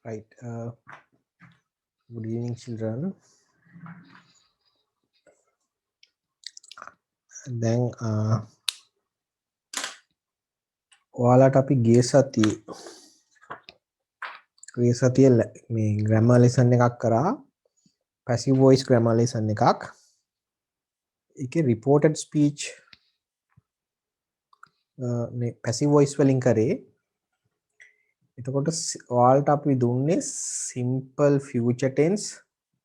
Right. Good evening, children. දැන් ඔයාලට අපි ගිය සතියේ මේ grammar lesson එකක් කරා. passive voice grammar lesson එකක්. ඒකේ reported speech passive voice වලින් කරේ. එතකොට ඔයාලට අපි දුන්නේ simple future tense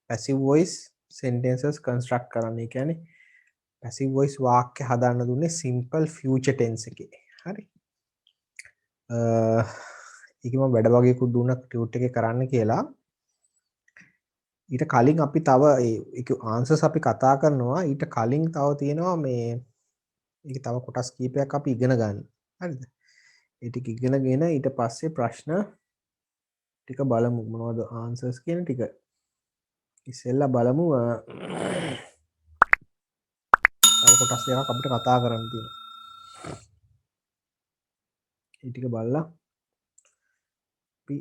passive voice sentences construct කරන්න. ඒ කියන්නේ passive voice වාක්‍ය හදන්න දුන්නේ simple future tense එකේ. හරි. ඒක මම වැඩ වගේකුත් දුන්නා ටියුට් එකේ කරන්න කියලා. ඊට කලින් අපි තව ඒක ආන්සර්ස් අපි කතා කරනවා. ඊට කලින් තව තියෙනවා මේ ඒක තව කොටස් කීපයක් අපි ඉගෙන ගන්න. හරිද? ඒ ටික ඉගෙනගෙන ඊට පස්සේ ප්‍රශ්න ටික බලමු මොනවද ආන්සර්ස් කියන ටික. ඉස්සෙල්ලා බලමු තව කොටස් දෙකක් අපිට කතා කරන්න තියෙනවා. ඒ ටික බලලා අපි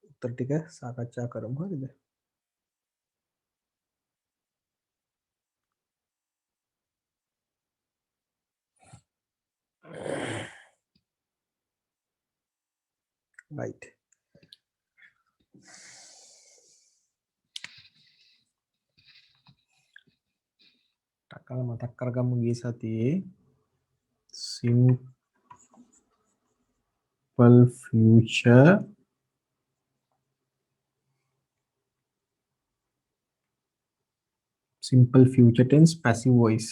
උත්තර ටික සාකච්ඡා කරමු. හරිද? right. ටකල මතක් කරගමු ගිය සතියේ simple future tense passive voice.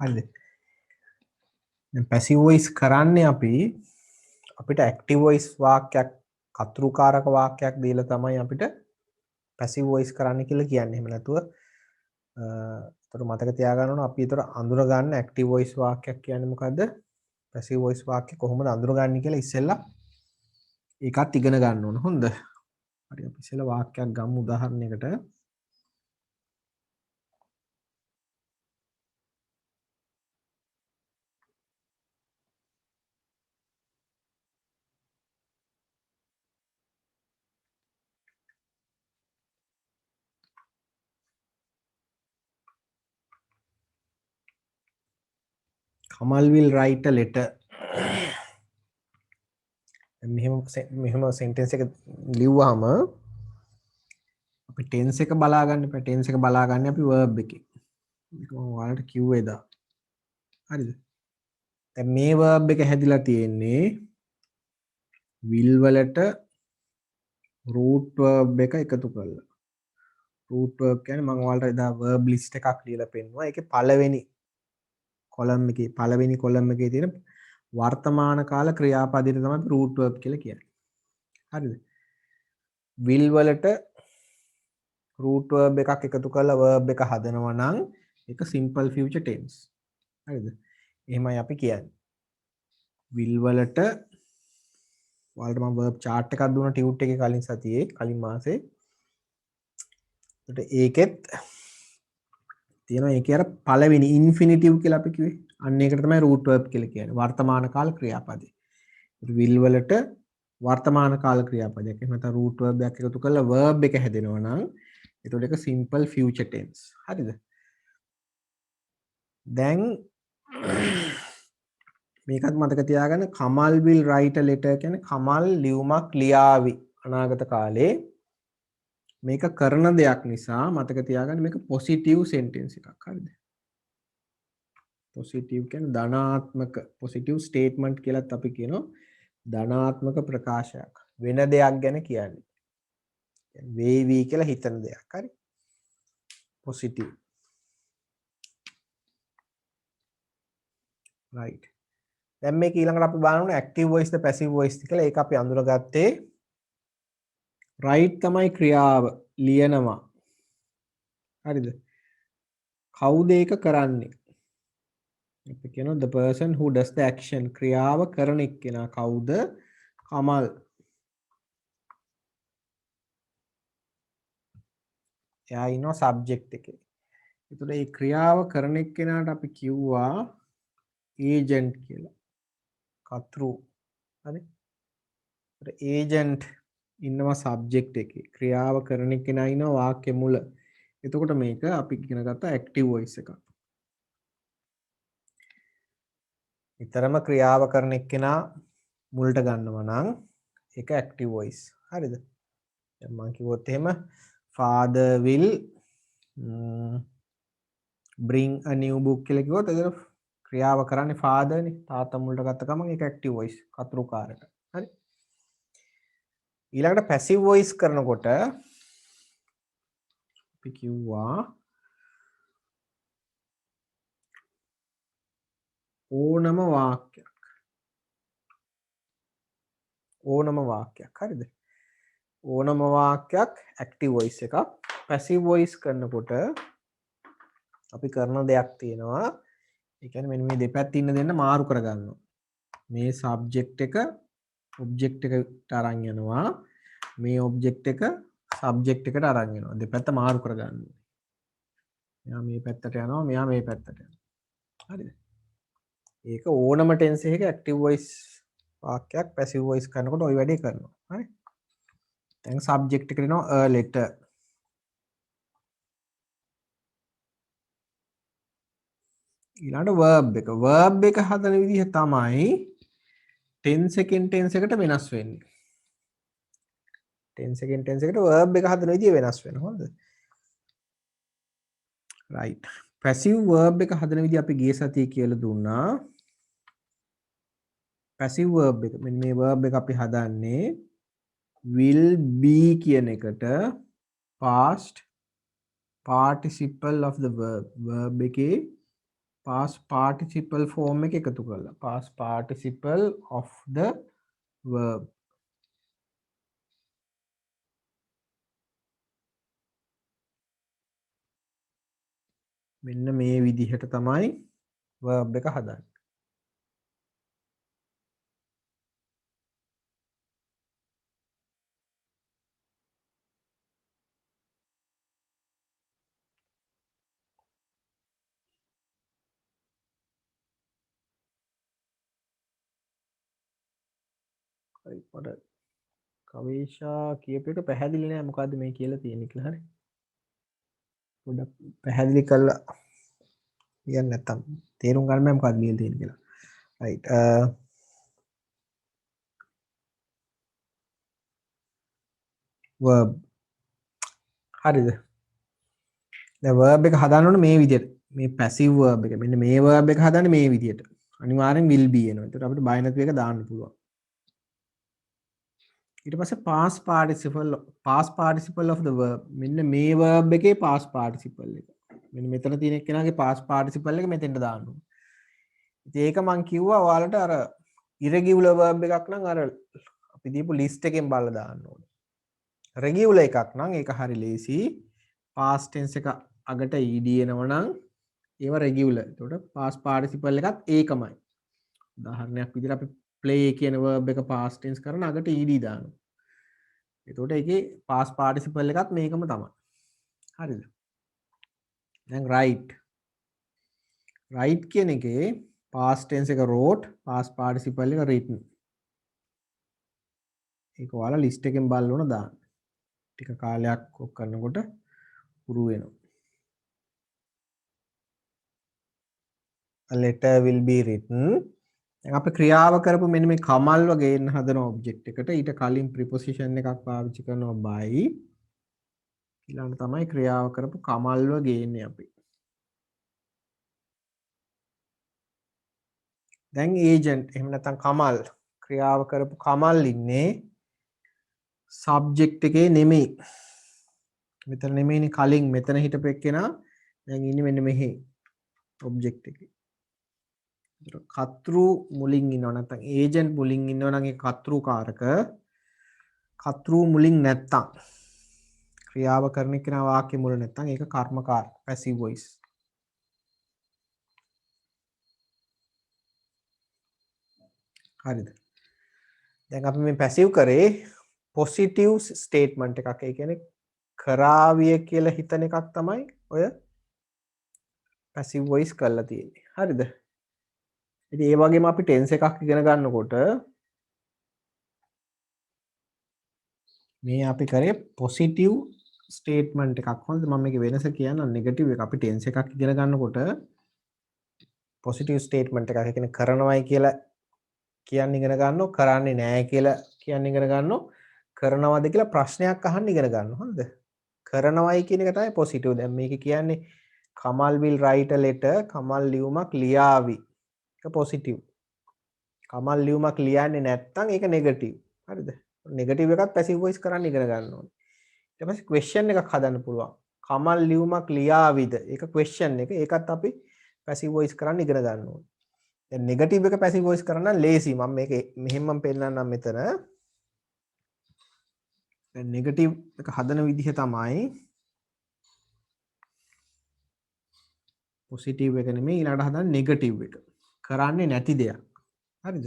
හරිද? දැන් passive voice කරන්නේ අපිට active voice වාක්‍යයක් කතෘකාරක වාක්‍යයක් දීලා තමයි අපිට passive voice කරන්න කියලා කියන්නේ. එහෙම නැතුව ඒතර මතක තියාගන්න ඕන අපි ඒතර අඳුර ගන්න active voice වාක්‍යයක් කියන්නේ මොකද්ද? passive voice වාක්‍ය කොහොමද අඳුරගන්නේ කියලා ඉස්සෙල්ලා ඒකත් ඉගෙන ගන්න ඕන. හොඳද? හරි අපි ඉස්සෙල්ලා වාක්‍යයක් ගමු උදාහරණයකට. Kamal will write a letter. මෙහෙම sentence එක ලිව්වහම අපි tense එක බලා ගන්න එපා. tense එක බලා ගන්න අපි verb එකේ. මේක මම ඔයාලට කිව්වේ එදා. හරිද? දැන් මේ verb එක හැදිලා තියෙන්නේ will වලට root verb එක එකතු කරලා. root verb කියන්නේ මම ඔයාලට එදා verb list එකක් ලියලා පෙන්නුවා. ඒකේ පළවෙනි කොලම් එකේ තියෙන වර්තමාන කාල ක්‍රියාපදයට තමයි root verb කියලා කියන්නේ. හරිද? will වලට root verb එකක් එකතු කරලා verb එක හදනවා නම් ඒක simple future tense. හරිද? එහෙමයි අපි කියන්නේ. will වලට ඔයාලට මම verb chart එකක් දුන්නා ටියුට් එකේ කලින් මාසේ. ඒකට ඒකෙත් තියෙනවා ඒකේ අර පළවෙනි infinitive කියලා අපි කිව්වේ. අන්න ඒකට තමයි root verb කියලා කියන්නේ. වර්තමාන කාල ක්‍රියාපදේ. will වලට වර්තමාන කාල ක්‍රියාපදයක්. එහෙම නැත්නම් root verb එකක් එකතු කරලා verb එක හැදෙනවා නම් එතකොට ඒක simple future tense. හරිද? දැන් මේකත් මතක තියාගන්න Kamal will write a letter කියන්නේ කමල් ලියුමක් ලියාවි අනාගත කාලේ. මේක කරන දෙයක් නිසා මතක තියාගන්න මේක positive sentence එකක්. හරිද? positive කියන්නේ ධනාත්මක positive statement කියලාත් අපි කියනවා. ධනාත්මක ප්‍රකාශයක්. වෙන දෙයක් ගැන කියන්නේ. වේවි කියලා හිතන දෙයක්. හරි? positive. right. දැන් මේක ඊළඟට අපි බලන්න ඕනේ active voice ද passive voice ද කියලා. ඒක අපි අඳුරගත්තේ write තමයි ක්‍රියාව ලියනවා. හරිද? කවුද ඒක කරන්නේ? අපි කියනවා the person who does the action ක්‍රියාව කරන එක්කෙනා කවුද? කමල්. එයා ඉන්නවා subject එකේ. ඒතකොට මේ ක්‍රියාව කරන එක්කෙනාට අපි කිව්වා ඒජන්ට් කියලා. කතෘ. හරි. ඒජන්ට් ඉන්නවා සබ්ජෙක්ට් එකේ. ක්‍රියාව කරන කෙනා ඉන්නවා වාක්‍ය මුල. එතකොට මේක අපි ඉගෙන ගත්ත ඇක්ටිව් වොයිස් එකක්. විතරම ක්‍රියාව කරන එක්කෙනා මුලට ගන්නවා නම් ඒක ඇක්ටිව් වොයිස්. හරිද? දැන් මම කිව්වොත් එහෙම father will bring a new book කියලා කිව්වොත් එතන ක්‍රියාව කරන්නේ father නේ. තාත්තා මුලට ගත්ත ගමන් ඒක ඇක්ටිව් වොයිස් කතෘකාරක. හරි. ඊළඟට පැසිව් වොයිස් කරනකොට අපි කිව්වා ඕනම වාක්‍යයක් හරිද? ඕනම වාක්‍යයක් ඇක්ටිව් වොයිස් එකක්. පැසිව් වොයිස් කරනකොට අපි කරන දෙයක් තියෙනවා. ඒ කියන්නේ මෙන්න මේ දෙපැත්ත ඉන්න දෙන්න මාරු කරගන්නවා. මේ සබ්ජෙක්ට් එක ඔබ්ජෙක්ට් එකට අරන් යනවා. මේ ඔබ්ජෙක්ට් එක සබ්ජෙක්ට් එකට අරන් යනවා. දෙපැත්ත මාරු කරගන්නවා. මෙයා මේ පැත්තට යනවා, මෙයා මේ පැත්තට යනවා. හරිද? ඒක ඕනම ටෙන්ස් එකක ඇක්ටිව් වොයිස් වාක්‍යයක් පැසිව් වොයිස් කරනකොට ওই වැඩේ කරනවා. හරි? දැන් සබ්ජෙක්ට් එකට එනවා a letter. ඊළඟට verb එක හදන විදිහ තමයි tense එකෙන් tense එකට වෙනස් වෙන්නේ. tense එකෙන් tense එකට verb එක හදන විදිහ වෙනස් වෙනවා. හොඳද? right. passive verb එක හදන විදිහ අපි ගිය සතියේ කියලා දුන්නා. passive verb එක මෙන්න මේ verb එක අපි හදන්නේ will be කියන එකට past participle of the verb එකේ past participle form එක එකතු කරලා past participle of the verb මෙන්න මේ විදිහට තමයි verb එක හදන්නේ. හරි මට කවේෂා කියපේට පැහැදිලි නෑ මොකද්ද මේ කියලා තියෙන්නේ කියලා. හරි පොඩ්ඩක් පැහැදිලි කරලා කියන්න නැත්තම් තේරුම් ගන්න බෑ මොකක්ද ලියලා තියෙන්නේ කියලා. right verb හරිද? දැන් verb එක හදන්න ඕනේ මේ විදිහට. මේ passive verb එක. මෙන්න මේ verb එක හදන්නේ මේ විදිහට. අනිවාර්යෙන් will be එනවා. ඒකට අපිට බය නැතුව එක දාන්න පුළුවන්. ඊට පස්සේ past participle of the verb. මෙන්න මේ verb එකේ past participle එක. මෙන්න මෙතන තියෙන එක්කෙනාගේ past participle එක මෙතෙන්ට දාන්න ඕනේ. ඉතින් ඒක මං කිව්වා ඔයාලට අර irregular verb එකක් නම් අර අපි දීපු list එකෙන් බලලා දාන්න ඕනේ. regular එකක් නම් ඒක හරි ලේසි. past tense එක අගට ed එනවා නම් ඒව regular. එතකොට past participle එකත් ඒකමයි. උදාහරණයක් විදිහට අපි play කියන verb එක past tense කරන අගට ed දානවා. එතකොට ඒකේ past participle එකත් මේකම තමයි. හරිද? දැන් write කියන එකේ past tense එක wrote, past participle එක written. ඒක ඔයාලා list එකෙන් බලලා උන දාන්න. ටික කාලයක් ඔක් කරනකොට පුරු වෙනවා. A letter will be written. දැන් අපි ක්‍රියාව කරපු මෙන්න මේ කමල්ව ගේන්න හදන ඔබ්ජෙක්ට් එකට ඊට කලින් ප්‍රිපොසිෂන් එකක් පාවිච්චි කරනවා by ඊළඟ තමයි ක්‍රියාව කරපු කමල්ව ගේන්නේ අපි. දැන් ඒජන්ට් එහෙම නැත්නම් කමල් ක්‍රියාව කරපු කමල් ඉන්නේ සබ්ජෙක්ට් එකේ නෙමෙයි. මෙතන නෙමෙයිනේ කලින් මෙතන හිටපු එක්කෙනා දැන් ඉන්නේ මෙන්න මෙහි ඔබ්ජෙක්ට් එකේ. කතෘ මුලින් ඉන්නවා නැත්නම් ඒජන්ට් මුලින් ඉන්නවා නම් ඒ කතෘකාරක කතෘ මුලින් නැත්තම් ක්‍රියාව කරන කෙනා වාක්‍ය මුල නැත්තම් ඒක කර්මකාර පැසිව් වොයිස්. හරිද? දැන් අපි මේ පැසිව් කරේ පොසිටිව් ස්ටේට්මන්ට් එකක්. ඒ කියන්නේ කරාවිය කියලා හිතන එකක් තමයි ඔය පැසිව් වොයිස් කරලා තියෙන්නේ. හරිද? ඉතින් ඒ වගේම අපි ටෙන්ස් එකක් ඉගෙන ගන්නකොට මේ අපි කරේ පොසිටිව් ස්ටේට්මන්ට් එකක්. හොඳද? මම මේකේ වෙනස කියන්නම්. නෙගටිව් එක අපි ටෙන්ස් එකක් ඉගෙන ගන්නකොට පොසිටිව් ස්ටේට්මන්ට් එකක්. ඒ කියන්නේ කරනවයි කියලා කියන්න ඉගෙන ගන්නවා, කරන්නේ නැහැ කියලා කියන්න ඉගෙන ගන්නවා, කරනවද කියලා ප්‍රශ්නයක් අහන්න ඉගෙන ගන්නවා. හරිද? කරනවයි කියන එක තමයි පොසිටිව්. දැන් මේක කියන්නේ Kamal will write a letter, Kamal ලියුමක් ලියාවි. ඒක පොසිටිව්. කමල් ලියුමක් ලියන්නේ නැත්නම් ඒක නෙගටිව්. හරිද? නෙගටිව් එකත් පැසිව් වොයිස් කරන්න ඉගෙන ගන්න ඕනේ. ඊට පස්සේ ක්වෙස්චන් එකක් හදන්න පුළුවන්. කමල් ලියුමක් ලියාවිද? ඒක ක්වෙස්චන් එක. ඒකත් අපි පැසිව් වොයිස් කරන්න ඉගෙන ගන්න ඕනේ. දැන් නෙගටිව් එක පැසිව් වොයිස් කරන්න ලේසි. මම මේක මෙහෙම මම පෙන්නන්නම් මෙතන. දැන් නෙගටිව් එක හදන විදිහ තමයි පොසිටිව් එක නෙමෙයි ඊළඟට හදන්න නෙගටිව් එක. කරන්නේ නැති දෙයක්. හරිද?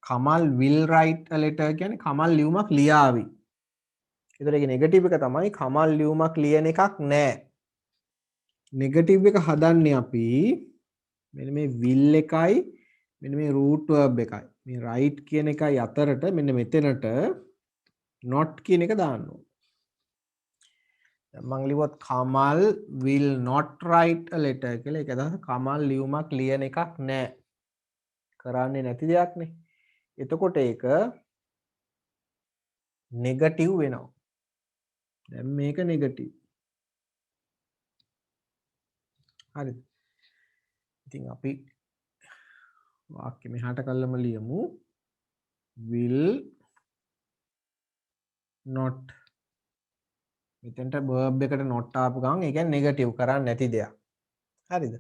Kamal will write a letter කියන්නේ කමල් ලියුමක් ලියාවි. ඒතර ඒක නෙගටිව් එක තමයි කමල් ලියුමක් ලියන එකක් නෑ. නෙගටිව් එක හදන්නේ අපි මෙන්න මේ will එකයි මෙන්න මේ root verb එකයි. මේ write කියන එකයි අතරට මෙන්න මෙතනට not කියන එක දාන්න ඕනේ. දැන් මං ලිව්වොත් Kamal will not write a letter කියලා. ඒක අදහස කමල් ලියුමක් ලියන එකක් නෑ. කරන්නේ නැති දෙයක්නේ. එතකොට ඒක නෙගටිව් වෙනවා. දැන් මේක නෙගටිව්. හරිද? ඉතින් අපි වාක්‍ය මෙහාට කල්ලම ලියමු. will not. මෙතෙන්ට verb එකට not ආපු ගමන් ඒ කියන්නේ නෙගටිව් කරන්නේ නැති දෙයක්. හරිද?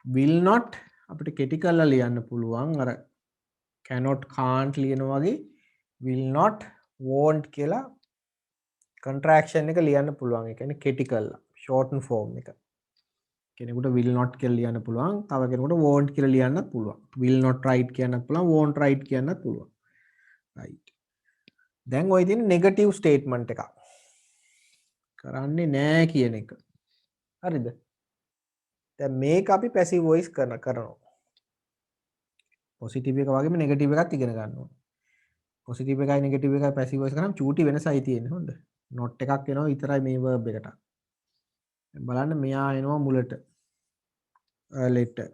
will not අපිට කෙටි කරලා ලියන්න පුළුවන්. අර cannot can't ලියන වගේ will not won't කියලා contraction එක ලියන්න පුළුවන්. ඒ කියන්නේ කෙටි කරලා shorten form එක. කෙනෙකුට will not කියලා ලියන්න පුළුවන්. තව කෙනෙකුට won't කියලා ලියන්නත් පුළුවන්. will not write කියන්නත් පුළුවන්. won't write කියන්නත් පුළුවන්. right. දැන් ඔය තියෙන නෙගටිව් ස්ටේට්මන්ට් එකක්. කරන්නේ නෑ කියන එක. හරිද? දැන් මේක අපි පැසිව් වොයිස් කරනවා. පොසිටිව් එක වගේම නෙගටිව් එකත් ඉගෙන ගන්න ඕනේ. පොසිටිව් එකයි නෙගටිව් එකයි පැසිව් වොයිස් කරාම චූටි වෙනසයි තියෙන්නේ. හොඳ. not එකක් එනවා විතරයි මේ verb එකට. බලන්න මෙයා එනවා මුලට. a letter.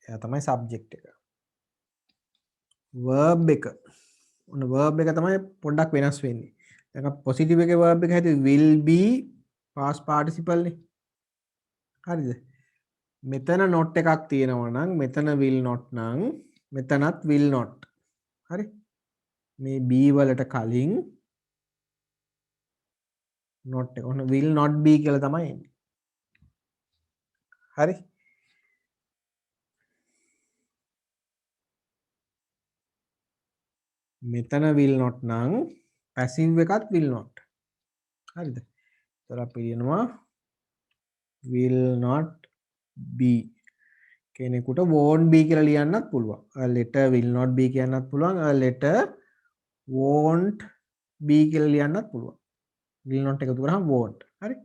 එයා තමයි subject එක. verb එක. ඔන්න verb එක තමයි පොඩ්ඩක් වෙනස් වෙන්නේ. දැන් පොසිටිව් එකේ verb එක හැදුවේ will be past participle නේ. හරිද? මෙතන not එකක් තියෙනවා නම් මෙතන will not නම් මෙතනත් will not. හරි? මේ be වලට කලින් not එක. ඔන්න will not be කියලා තමයි එන්නේ. හරි? මෙතන will not නම් passive එකත් will not. හරිද? ඒතර අපි කියනවා will not be කෙනෙකුට won't be කියලා ලියන්නත් පුළුවන්. a letter will not be කියන්නත් පුළුවන්. a letter won't be කියලා ලියන්නත් පුළුවන්. will not එකතු කරාම won't. හරි?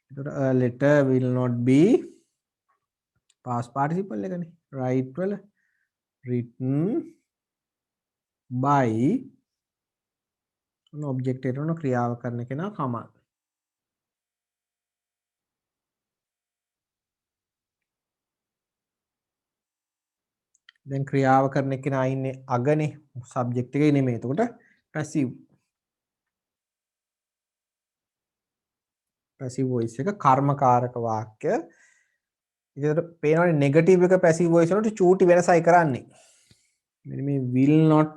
එතකොට a letter will not be past participle එකනේ. right වල written by ඔන්න object එකට ඔන්න ක්‍රියාව කරන කෙනා කමල්. දැන් ක්‍රියාව කරන කෙනා ඉන්නේ අගනේ subject එකේ නෙමෙයි. එතකොට passive voice එක කර්මකාරක වාක්‍ය. ඉතින් පේනවනේ නෙගටිව් එක passive voice වලට චූටි වෙනසයි කරන්නේ. මෙන්න මේ will not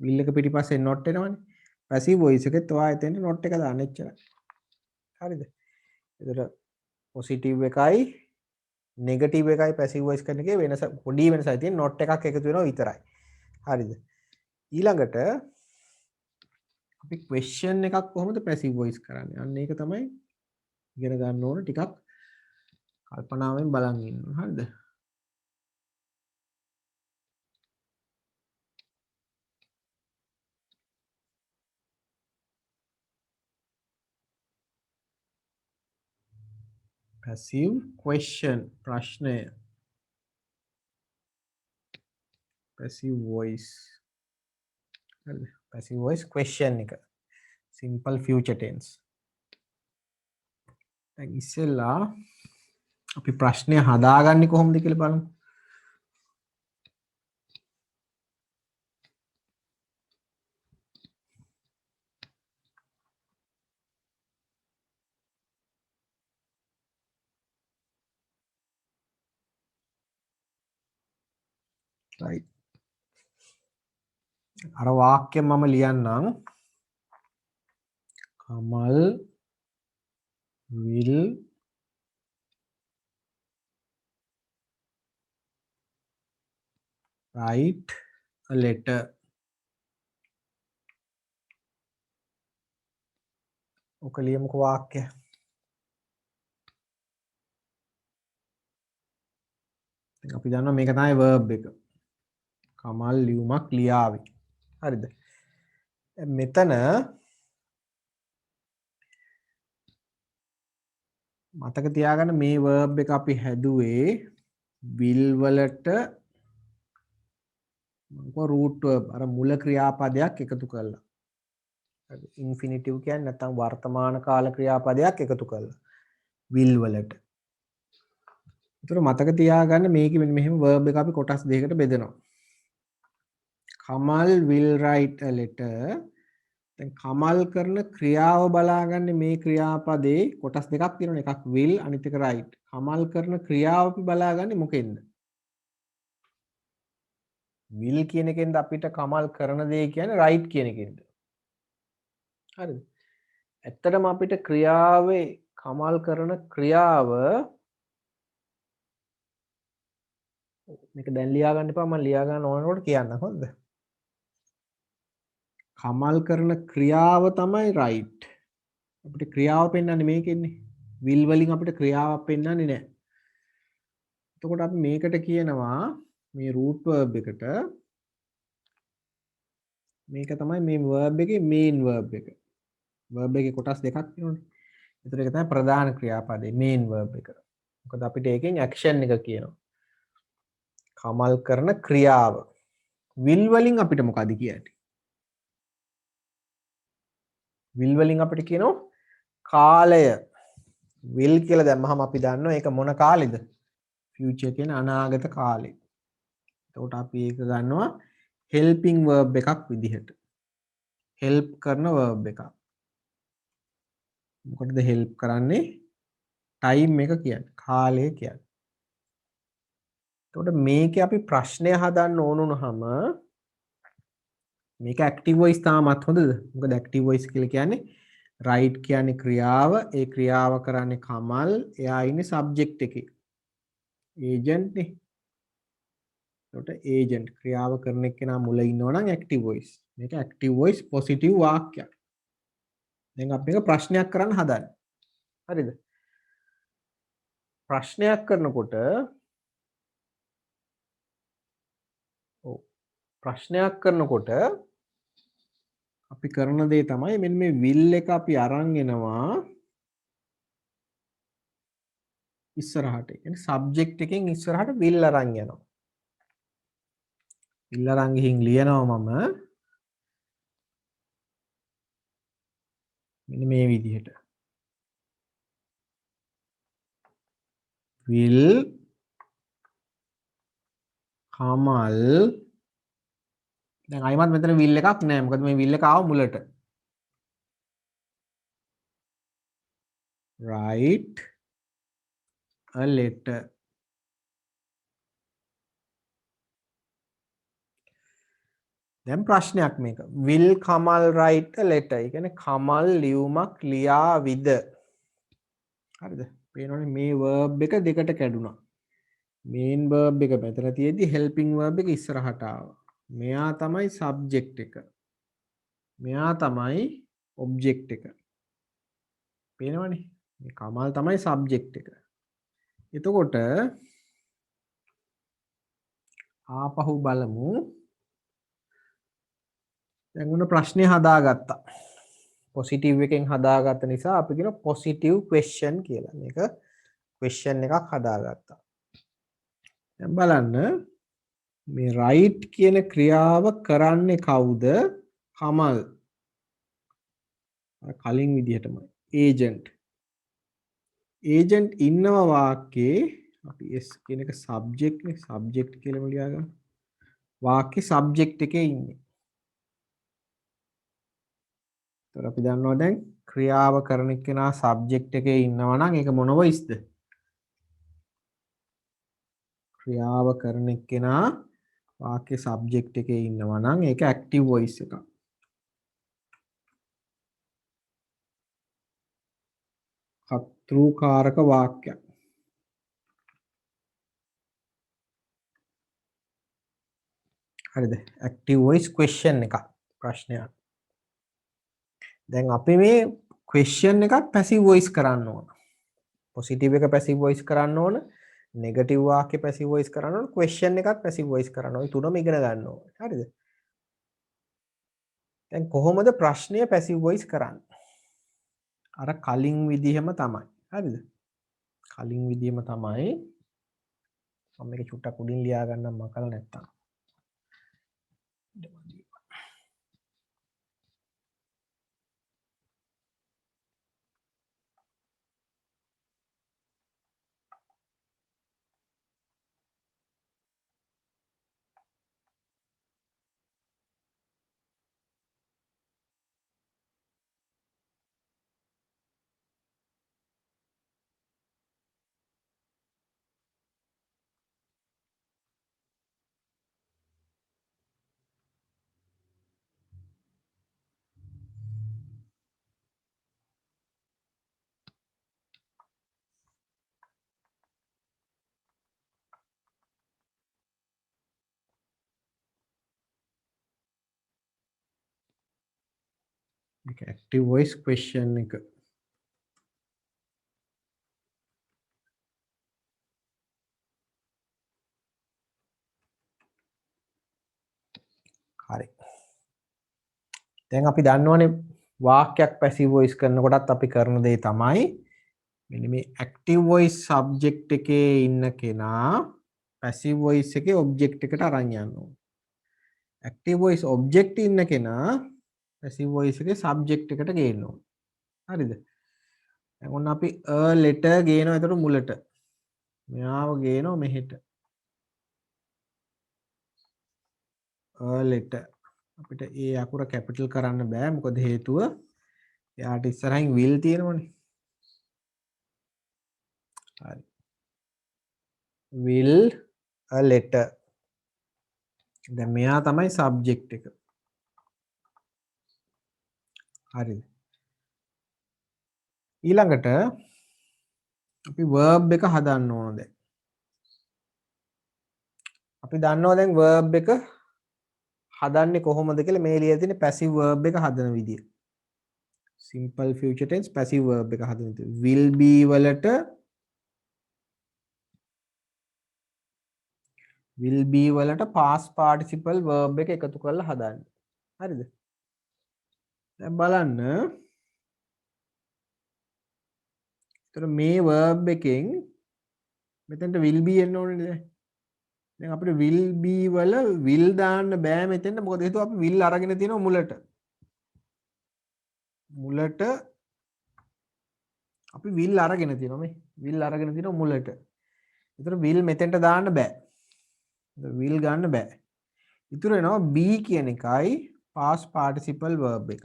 will එක පිටිපස්සේ not එනවනේ. passive voice එකෙත් ඔයා එතෙන්ට not එක දාන්න එච්චරයි. හරිද? ඒතර positive එකයි negative එකයි passive voice කරන එකේ වෙනස පොඩි වෙනසයි තියෙන්නේ. not එකක් එකතු වෙනවා විතරයි. හරිද? ඊළඟට අපි question එකක් කොහොමද passive voice කරන්නේ? අන්න ඒක තමයි ඉගෙන ගන්න ඕන ටිකක් කල්පනාවෙන් බලන් ඉන්න. හරිද? passive question ප්‍රශ්නය passive voice passive voice question එක simple future tense දැන් ඉස්සෙල්ලා අපි ප්‍රශ්නය හදාගන්නේ කොහොමද කියලා බලමු right අර වාක්‍ය මම ලියන්නම් Kamal will write a letter ඔක ලියමුකෝ වාක්‍ය දැන් අපි දන්නවා මේක තමයි verb එක කමල් ලියුමක් ලියාවි හරිද මෙතන මතක තියාගන්න මේ verb එක අපි හැදුවේ will වලට මොකෝ root verb අර මුල ක්‍රියාපදයක් එකතු කරලා හරි infinitive කියන්නේ නැත්නම් වර්තමාන කාල ක්‍රියාපදයක් එකතු කරලා will වලට ඒතර මතක තියාගන්න මේකෙ මෙන්න මෙහෙම verb එක අපි කොටස් දෙකකට බෙදනවා Kamal will write a letter දැන් කමල් කරන ක්‍රියාව බලාගන්නේ මේ ක්‍රියාපදේ කොටස් දෙකක් තියෙනවනේ එකක් will අනිත් එක write කමල් කරන ක්‍රියාව අපි බලාගන්නේ මොකෙන්ද will කියන එකෙන්ද අපිට කමල් කරන දේ කියන්නේ write කියන එකෙන්ද හරිද ඇත්තටම අපිට ක්‍රියාවේ කමල් කරන ක්‍රියාව මේක දැන් ලියා ගන්න එපා මම ලියා ගන්න ඕනකොට කියන්න හොඳද කමල් කරන ක්‍රියාව තමයි right අපිට ක්‍රියාව පෙන්වන්නේ මේකෙන්නේ will වලින් අපිට ක්‍රියාවක් පෙන්වන්නේ නැහැ එතකොට අපි මේකට කියනවා මේ root verb එකට මේක තමයි මේ verb එකේ main verb එක verb එකේ කොටස් දෙකක් තියෙනවනේ ඒතර ඒක තමයි ප්‍රධාන ක්‍රියාපදේ main verb එක මොකද අපිට ඒකෙන් action එක කියනවා කමල් කරන ක්‍රියාව will වලින් අපිට මොකද කියන්නේ will වලින් අපිට කියනවා කාලය will කියලා දැම්මහම අපි දන්නවා ඒක මොන කාලෙද future කියන අනාගත කාලේ එතකොට අපි ඒක ගන්නවා helping verb එකක් විදිහට help කරන verb එකක් මොකටද help කරන්නේ time එක කියන්නේ කාලය කියන්නේ එතකොට මේකේ අපි ප්‍රශ්නය හදන්න ඕන වුණාම මේක active voice තාමත් හොඳද මොකද active voice කියලා කියන්නේ write කියන්නේ ක්‍රියාව ඒ ක්‍රියාව කරන්නේ කමල් එයා ඉන්නේ subject එකේ agent නේ එතකොට agent ක්‍රියාව කරන එක්කෙනා මුල ඉන්නවා නම් active voice මේක active voice positive වාක්‍යයක් දැන් අපි මේක ප්‍රශ්නයක් කරන්න හදන්නේ හරිද ප්‍රශ්නයක් කරනකොට ප්‍රශ්නයක් කරනකොට අපි කරන දේ තමයි මෙන්න මේ will එක අපි අරන් එනවා ඉස්සරහට කියන්නේ subject එකෙන් ඉස්සරහට will අරන් යනවා will අරන් ගිහින් ලියනවා මම මෙන්න මේ විදිහට will කමල් දැන් අයිමත් මෙතන will එකක් නැහැ මොකද මේ will එක ආව මුලට write a letter දැන් ප්‍රශ්නයක් මේක will Kamal write a letter ඒ කියන්නේ කමල් ලියුමක් ලියාවිද හරිද පේනවනේ මේ verb එක දෙකට කැඩුනා main verb එක මෙතන තියෙද්දි helping verb එක ඉස්සරහට ආවා මෙයා තමයි subject එක මෙයා තමයි object එක පේනවනේ මේ කමල් තමයි subject එක එතකොට ආපහු බලමු දැන් උන ප්‍රශ්නේ හදාගත්තා පොසිටිව් එකෙන් හදාගත්ත නිසා අපි කියන පොසිටිව් ක්වෙස්චන් කියලා මේක question එකක් හදාගත්තා. දැන් බලන්න මේ write කියන ක්‍රියාව කරන්නේ කවුද? කමල්. කලින් විදිහටම agent. agent ඉන්නව වාක්‍යයේ අපි s කියන එක subject නේ subject කියලාම ලියාගමු. වාක්‍ය subject එකේ ඉන්නේ. ඒතර අපි දන්නවා දැන් ක්‍රියාව කරන කෙනා subject එකේ ඉන්නවා නම් ඒක මොන voice ද? ක්‍රියාව කරන කෙනා වාක්‍ය subject එකේ ඉන්නවා නම් ඒක active voice එකක්. කර්තෘකාරක වාක්‍යයක්. හරිද? active voice question එකක් ප්‍රශ්නයක්. දැන් අපි මේ question එකක් passive voice කරන්න ඕන. positive එක passive voice කරන්න ඕන. negative වාක්‍ය passive voice කරන්න ඕන. question එකත් passive voice කරන්න ඕන. තුනම ඉගෙන ගන්න ඕන. හරිද? දැන් කොහොමද ප්‍රශ්නය passive voice කරන්නේ? අර කලින් විදිහම තමයි. හරිද? කලින් විදිහම තමයි. මම මේක චුට්ටක් උඩින් ලියා ගන්නම් මකල නැත්තම්. මේක active voice question එක. හරි. දැන් අපි දන්නවනේ වාක්‍යයක් passive voice කරනකොටත් අපි කරන දේ තමයි මෙන්න මේ active voice subject එකේ ඉන්න කෙනා passive voice එකේ object එකට අරන් යන්න ඕනේ. active voice object ඉන්න කෙනා passive voice එකේ subject එකට ගේන්න ඕනේ. හරිද? දැන් ඔන්න අපි a letter ගේනවා එතකොට මුලට. මෙයාව ගේනවා මෙහෙට. a letter අපිට ඒ අකුර කැපිටල් කරන්න බෑ මොකද හේතුව එයාට ඉස්සරහින් will තියෙනවනේ. හරි. will a letter. දැන් මෙයා තමයි subject එක. හරිද? ඊළඟට අපි verb එක හදන්න ඕන දැන්. අපි දන්නවා දැන් verb එක හදන්නේ කොහොමද කියලා මේ ලියලා තියෙන passive verb එක හදන විදිය. simple future tense passive verb එක හදන විදිය. will be වලට past participle verb එක එකතු කරලා හදන්නේ. හරිද? දැන් බලන්න. ඒතර මේ verb එකෙන් මෙතනට will be එන්න ඕනේ නේද? දැන් අපිට will be වල will දාන්න බෑ මෙතෙන්ට මොකද හේතුව අපි will අරගෙන තියෙනවා මුලට. මුලට අපි will අරගෙන තියෙනවා මේ. will අරගෙන තියෙනවා මුලට. ඒතර will මෙතෙන්ට දාන්න බෑ. will ගන්න බෑ. ඉතුරු වෙනවා be කියන එකයි past participle verb එක.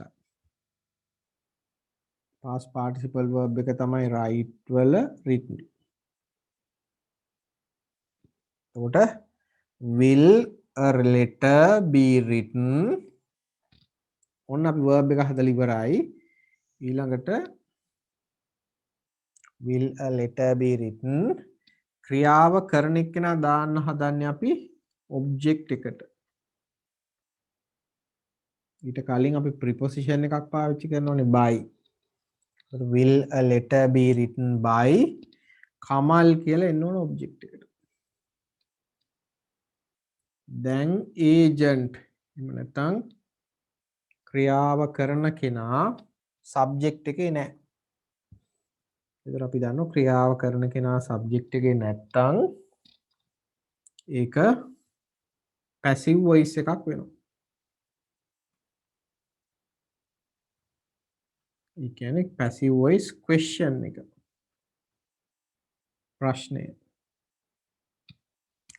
past participle verb එක තමයි write වල written. එතකොට will a letter be written? ඔන්න අපි verb එක හදලා ඉවරයි. ඊළඟට will a letter be written? ක්‍රියාව කරන එක්කෙනා දාන්න හදන්නේ අපි object එකට. ඊට කලින් අපි preposition එකක් පාවිච්චි කරනවානේ by. will a letter be written by Kamal කියලා එන්න ඕන object එකට. දැන් agent එහෙම නැත්නම් ක්‍රියාව කරන කෙනා subject එකේ නැහැ. ඒතර අපි දන්නවා ක්‍රියාව කරන කෙනා සබ්ජෙක්ට් එකේ නැත්තම් ඒක පැසිව් වොයිස් එකක් වෙනවා. ඒ කියන්නේ පැසිව් වොයිස් ක්වෙස්චන් එක. ප්‍රශ්නය.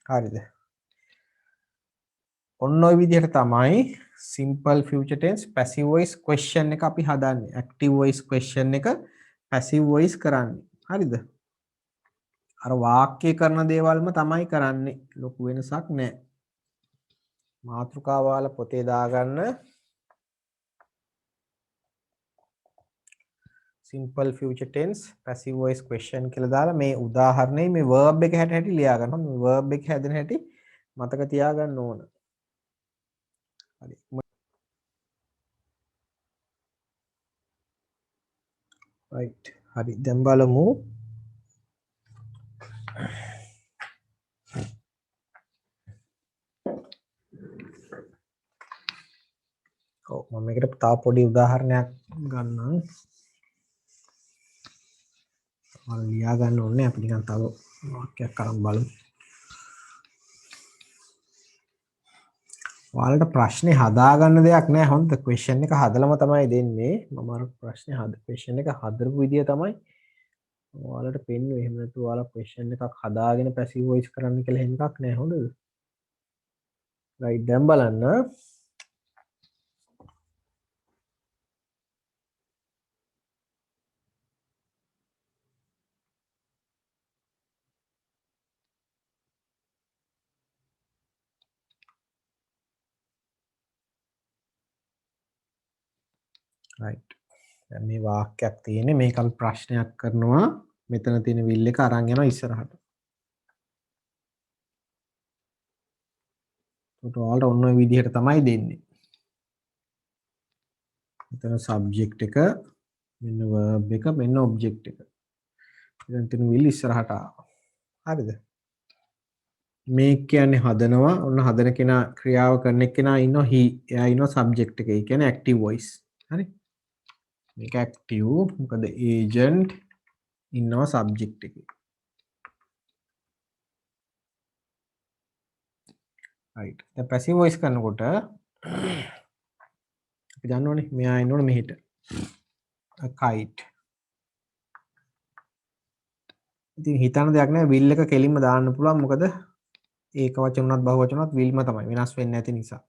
හරිද? ඔන්න ඔය විදිහට තමයි simple future tense passive voice question එක අපි හදන්නේ. active voice question එක passive voice කරන්නේ. හරිද? අර වාක්‍ය කරන දේවල්ම තමයි කරන්නේ. ලොකු වෙනසක් නැහැ. මාතෘකාව වල පොතේ දාගන්න simple future tense passive voice question කියලා දාලා මේ උදාහරණේ මේ verb එක හැටි ලියා ගන්නවා. මේ verb එක හැදෙන හැටි මතක තියාගන්න ඕන. හරි. right. හරි. දැන් බලමු ඔව් මම මේකට තව පොඩි උදාහරණයක් ගන්නම්. මම ලියා ගන්න ඕනේ අපි නිකන් තව වාක්‍යයක් අරන් බලමු. ඔයාලට ප්‍රශ්නේ හදාගන්න දෙයක් නැහැ හොඳ ක්වෙස්චන් එක හදලම තමයි දෙන්නේ. මම අර ප්‍රශ්නේ ක්වෙස්චන් එක හදපු විදිය තමයි ඔයාලට පෙන්වුවේ. එහෙම නැතු ඔයාලා ක්වෙස්චන් එකක් හදාගෙන පැසිව් වොයිස් කරන්න කියලා එහෙම එකක් නැහැ හොඳද? right දැන් බලන්න right දැන් මේ වාක්‍යයක් තියෙන්නේ මේක අපි ප්‍රශ්නයක් කරනවා මෙතන තියෙන විල් එක අරන් යනවා ඉස්සරහට. ඒකට ඔයාලට ඔන්න ඔය විදිහට තමයි දෙන්නේ. මෙතන සබ්ජෙක්ට් එක මෙන්න verb එක මෙන්න ඔබ්ජෙක්ට් එක. දැන් තියෙන විල් ඉස්සරහට ආවා. හරිද? මේ කියන්නේ හදනවා ඔන්න හදන කෙනා ක්‍රියාව කරන කෙනා ඉන්නවා he එයා ඉන්නවා සබ්ජෙක්ට් එකේ. ඒ කියන්නේ active voice. හරි? මේක active මොකද agent ඉන්නවා සබ්ජෙක්ට් එකේ. right. දැන් passive voice කරනකොට අපි දන්නවනේ මෙයා ඉන්නවනේ මෙහෙට. a kite. ඉතින් හිතන්න දෙයක් නැහැ will එක කෙලින්ම දාන්න පුළුවන් මොකද ඒක වචන උනත් බහු වචන උනත් willම තමයි වෙනස් වෙන්නේ නැති නිසා.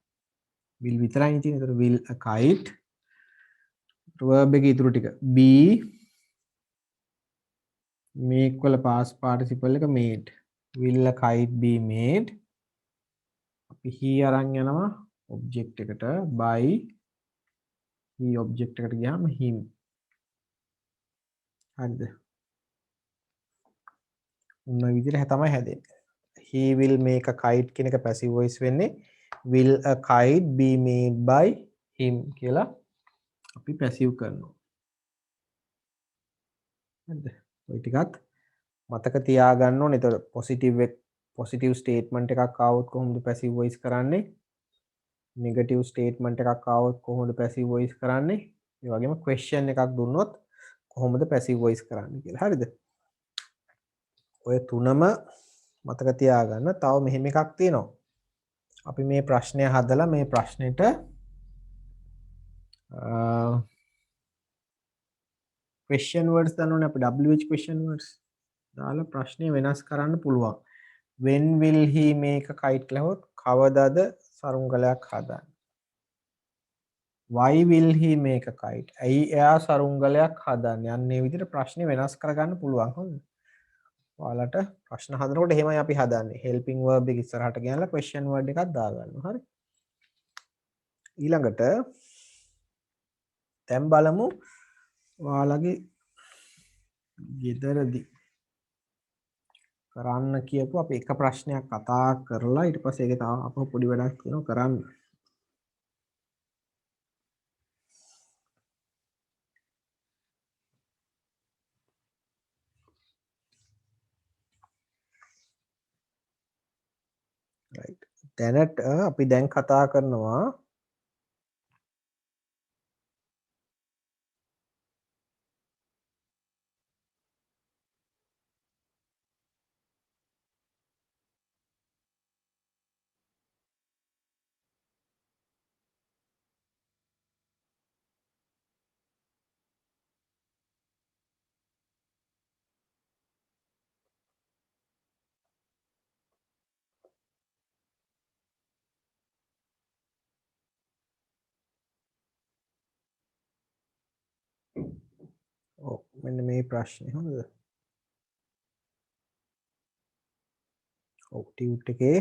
will විතරයි තියෙන්නේ. ඒතර will a kite verb එකේ ඉතුරු ටික be make වල past participle එක made. will a kite be made? අපි he අරන් යනවා object එකට by he object එකට ගියාම him. හරිද? ඔන්න ඔය විදිහට තමයි හැදෙන්නේ. he will make a kite කියන එක passive voice වෙන්නේ will a kite be made by him කියලා අපි passive කරනවා. හරිද? ඔය ටිකත් මතක තියාගන්න ඕනේ. ඒතර positive statement එකක් ආවොත් කොහොමද passive voice කරන්නේ? negative statement එකක් ආවොත් කොහොමද passive voice කරන්නේ? ඒ වගේම question එකක් දුන්නොත් කොහොමද passive voice කරන්නේ කියලා. හරිද? ඔය තුනම මතක තියාගන්න. තව මෙහෙම එකක් තියෙනවා. අපි මේ ප්‍රශ්නය හදලා මේ ප්‍රශ්නෙට question words දන්නවනේ අපි WH question words දාලා ප්‍රශ්නය වෙනස් කරන්න පුළුවන්. when will he make a kite කියලා හොත් කවදාද සරුංගලයක් හදන්නේ? why will he make a kite? ඇයි එයා සරුංගලයක් හදන්නේ? අන්න ඒ විදිහට ප්‍රශ්නේ වෙනස් කරගන්න පුළුවන්. හොඳද? ඔයාලට ප්‍රශ්න හදනකොට එහෙමයි අපි හදන්නේ. helping verb එක ඉස්සරහට ගෙනලා question word එකක් දාගන්නවා. හරි? ඊළඟට දැන් බලමු ඔයාලගේ ගෙදරදී කරන්න කියපු අපි එක ප්‍රශ්නයක් කතා කරලා ඊට පස්සේ ඒකේ තව අපහු පොඩි වැඩක් තියෙනවා කරන්න. right. දැනට අපි දැන් කතා කරනවා මෙන්න මේ ප්‍රශ්නේ හොඳද? ඔව් ටියුට් එකේ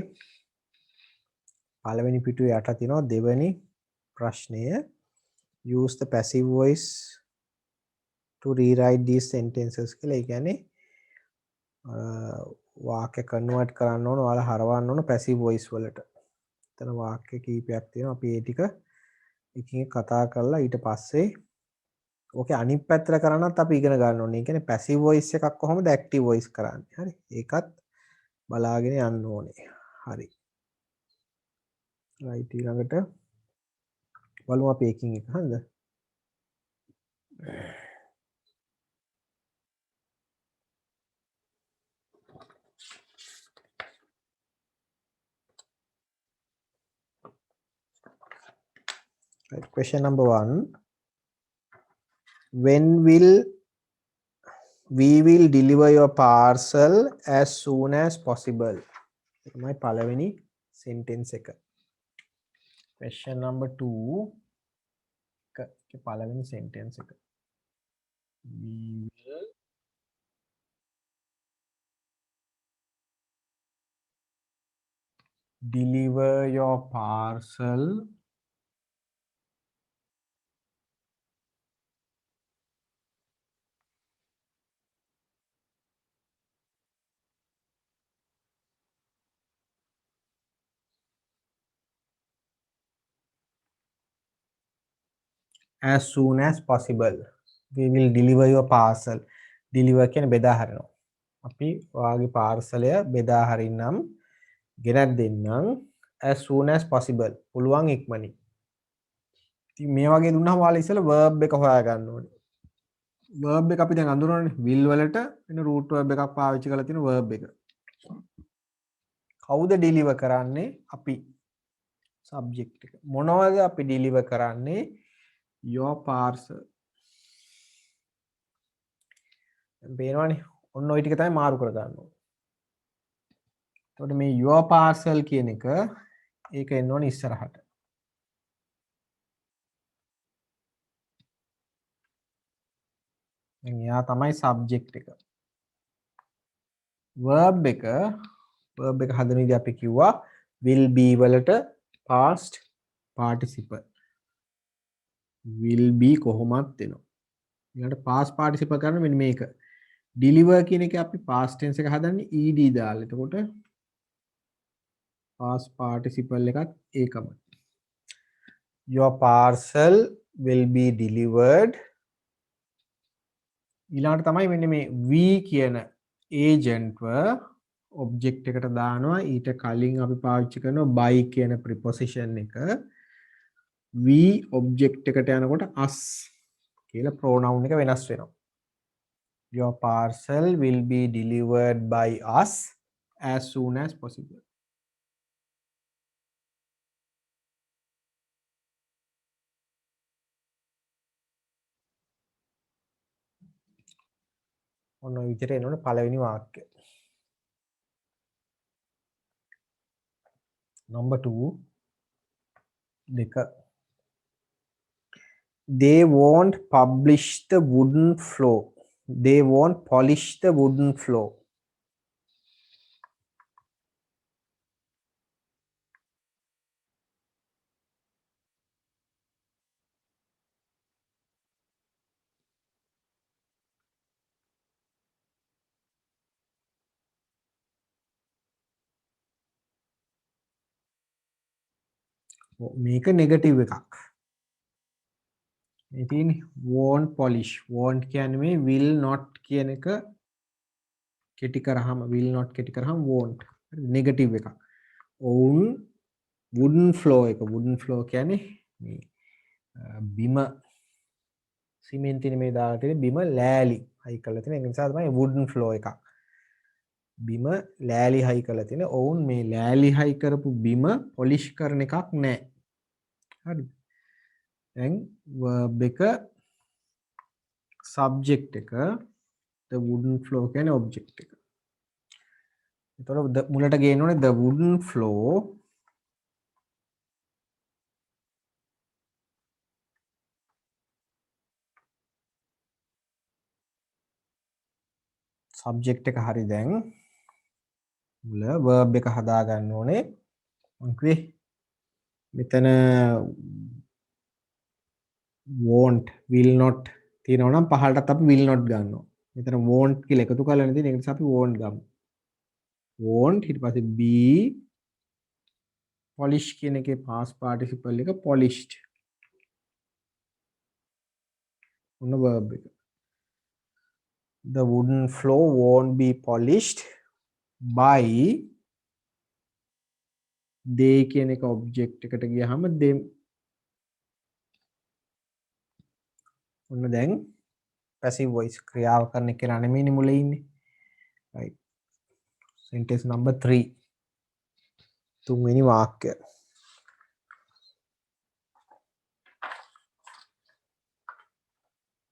පළවෙනි පිටුවේ යට තියෙනවා දෙවෙනි ප්‍රශ්නය. Use the passive voice to rewrite these sentences කියලා. ඒ කියන්නේ වාක්‍ය කන්වර්ට් කරන්න ඕන, ඔයාලා හරවන්න ඕන passive voice වලට. එතන වාක්‍ය කීපයක් තියෙනවා. අපි ඒ ටික එකින් එක කතා කරලා ඊට පස්සේ ඕකේ අනිත් පැත්තට කරන්නත් අපි ඉගෙන ගන්න ඕනේ. ඒ කියන්නේ passive voice එකක් කොහොමද active voice කරන්නේ. හරි. ඒකත් බලාගෙන යන්න ඕනේ. හරි. right ඊළඟට බලමු අපි එකින් එක. හරිද? Right. Question number 1. When will we will deliver your parcel as soon as possible? My palavani sentence එක. Question number 2. palavani sentence එක. We will deliver your parcel as soon as possible. We will deliver your parcel. Deliver කියන්නේ බෙදා හරිනවා. අපි ඔයාගේ පාර්සලය බෙදා හරින්නම් ගෙනත් දෙන්නම් as soon as possible. පුළුවන් ඉක්මනින්. ඉතින් මේ වගේ දුන්නාම ඔයාලා ඉස්සෙල්ලා verb එක හොයා ගන්න ඕනේ. verb එක අපි දැන් අඳුරනනේ will වලට වෙන root verb එකක් පාවිච්චි කරලා තියෙන verb එක. කවුද deliver කරන්නේ? අපි. subject එක. මොනවද අපි deliver කරන්නේ? your parcel. පේනවනේ. ඔන්න ওই ටික තමයි මාරු කර ගන්න ඕනේ. එතකොට මේ your parcel කියන එක ඒක එන්න ඕනේ ඉස්සරහට. දැන් එයා තමයි subject එක. verb එක හදන විදිහ අපි කිව්වා will be වලට past participle. will be කොහොමත් එනවා. ඊළඟට past participle කරන මෙන්න මේක. deliver කියන එක අපි past tense එක හදන්නේ ed දාලා. එතකොට past participle එකත් ඒකම. your parcel will be delivered. ඊළඟට තමයි මෙන්න මේ we කියන agentව object එකට දානවා. ඊට කලින් අපි පාවිච්චි කරනවා by කියන preposition එක. we object එකට යනකොට us කියලා pronoun එක වෙනස් වෙනවා. your parcel will be delivered by us as soon as possible. ඔන්න ඔය විදිහට එනවනේ පළවෙනි වාක්‍යය. number 2 දෙක. they won't publish the wooden floor. they won't polish the wooden floor. මේක නෙගටිව් එකක්. මේ තියෙන්නේ won't polish. won't කියන්නේ මේ will not කියන එක කෙටි කරාම will not කෙටි කරාම won't. නෙගටිව් එකක්. ඔවුන් wooden floor එක wooden floor කියන්නේ මේ බිම සිමෙන්තිනේ මේ දාලා තියෙන බිම ලෑලි හයි කරලා තියෙන. ඒ නිසා තමයි wooden floor එකක්. බිම ලෑලි හයි කරලා තියෙන. ඔවුන් මේ ලෑලි හයි කරපු බිම polish කරන එකක් නැහැ. හරිද? දැන් verb එක subject එක the wooden floor කියන්නේ object එක. එතකොට මුලට ගේන්න ඕනේ the wooden floor subject එක හරි දැන් මුල verb එක හදා ගන්න ඕනේ මං කිව්වේ මෙතන won't will not තියෙනවා නම් පහළටත් අපි will not ගන්නවා මෙතන won't කියලා එකතු කරලා තියෙන ඒක නිසා අපි won't ගමු won't ඊට පස්සේ be polish කියන එකේ past participle එක polished ඔන්න verb එක the wooden floor won't be polished by they කියන එක object එකට ගියාම them ඔන්න දැන් passive voice ක්‍රියාව කරන කෙනා නෙමෙයිනේ මුල ඉන්නේ right sentence number 3 තුන්වෙනි වාක්‍යය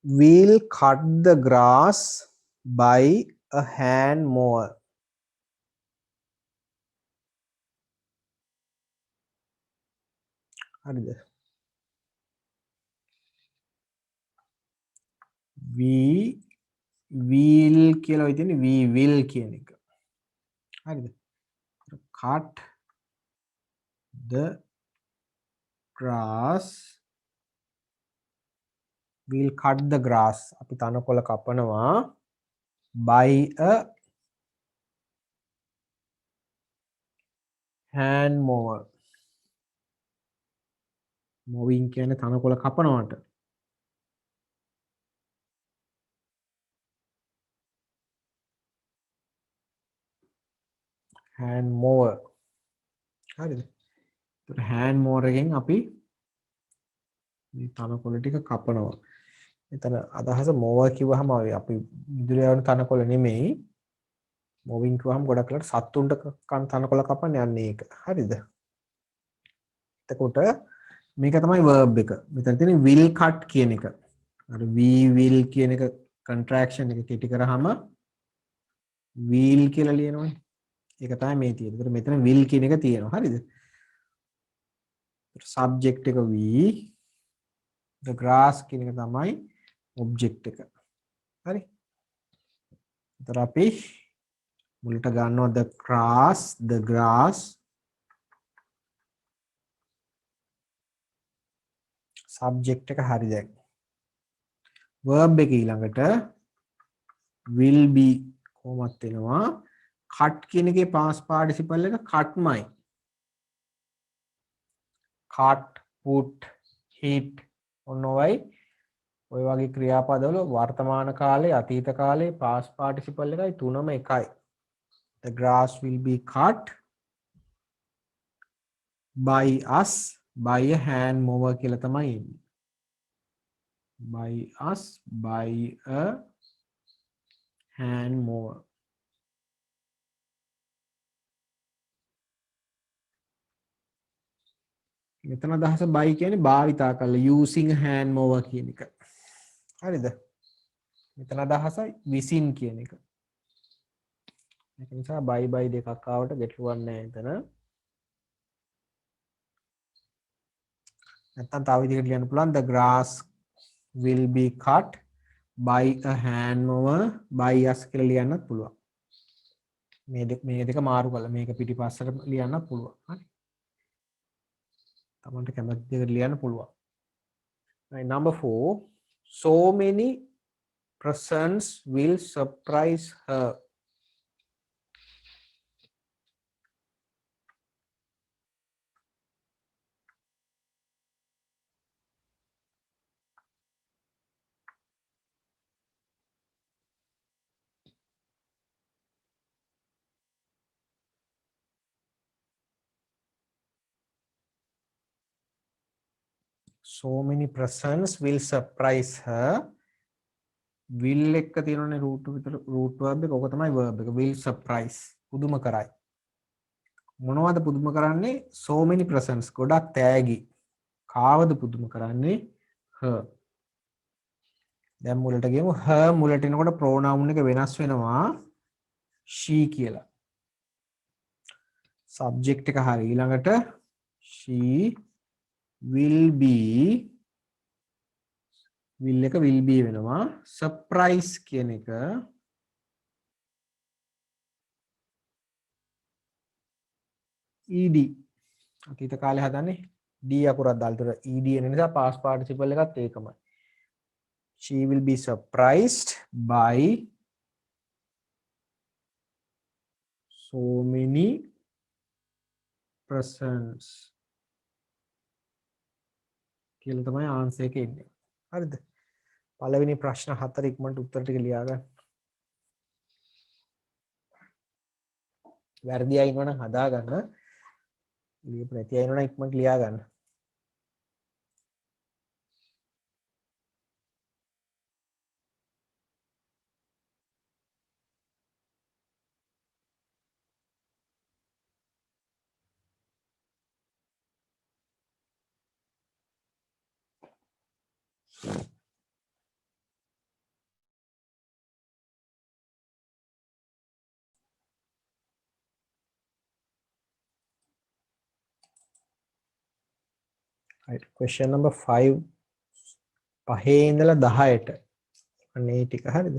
we'll cut the grass by a hand mower හරිද we will කියලා ඔය තියෙන්නේ we will කියන එක හරිද cut the grass we'll cut the grass අපි තනකොළ කපනවා by a hand mower mowing කියන්නේ තනකොළ කපනවට hand mower හරිද ඒතර hand mower එකෙන් අපි මේ තනකොළ ටික කපනවා එතන අදහස mower කිව්වහම අපි විදුලිය යන තනකොළ නෙමෙයි mowing කිව්වහම ගොඩක් වෙලාවට සත්තුන්ට තනකොළ කපන්නේ යන්නේ ඒක හරිද එතකොට මේක තමයි verb එක මෙතන තියෙන will cut කියන එක අර we will කියන එක contraction එක කෙටි කරාම will කියලා ලියනවනේ ඒක තමයි මේ තියෙන්නේ. ඒතර මෙතන will කියන එක තියෙනවා. හරිද? subject එක we the grass කියන එක තමයි object එක. හරි? ඒතර අපි මුලට ගන්නවා the grass subject එක හරි දැන්. verb එක ඊළඟට will be කොහොමත් වෙනවා cut කියන එකේ past participle එක cutමයි. cut, put, hit ඔන්න ඔයයි ඔය වගේ ක්‍රියාපදවල වර්තමාන කාලේ අතීත කාලේ past participle එකයි තුනම එකයි. The grass will be cut by us by a hand mower කියලා තමයි එන්නේ. By us by a hand mower. මෙතන අදහස by කියන්නේ භාවිතා කරලා using a hand mower කියන එක. හරිද? මෙතන අදහස විසින් කියන එක. ඒක නිසා by දෙකක් ආවට ගැටලුවක් නැහැ එතන. නැත්තම් තව විදිහකට ලියන්න පුළුවන් the grass will be cut by a hand mower by us කියලා ලියන්නත් පුළුවන්. මේ දෙක මාරු කරලා මේක පිටිපස්සට ලියන්නත් පුළුවන්. හරි. තමන්ට කැමති දෙයකට ලියන්න පුළුවන්. Right, number 4 so many presents will surprise her. So many presents will surprise her. will එක තියෙනනේ root verb එක. ඕක තමයි verb එක. will surprise. පුදුම කරයි. මොනවද පුදුම කරන්නේ? so many presents. ගොඩක් තෑගි. කාවද පුදුම කරන්නේ? her. දැන් මුලට ගියමු. her මුලට එනකොට pronoun එක වෙනස් වෙනවා. she කියලා. subject එක හරි. ඊළඟට she will be will එක will be වෙනවා surprise කියන එක ed අතීත කාලේ හදන්නේ d අකුරක් දාලා. ඒතර ed එන නිසා past participle එකත් ඒකමයි. She will be surprised by so many presents කියලා තමයි ආන්සර් එක එන්නේ. හරිද? පළවෙනි ප්‍රශ්න 4 ඉක්මනට උත්තර ටික ලියා ගන්න. වැරදි අය ඉන්නවනම් හදා ගන්න. ලියපු නැති අය ඉන්නවනම් ඉක්මනට ලියා ගන්න. Right. Question number 5 පහේ ඉඳලා 10ට. අන්න ඒ ටික හරිද?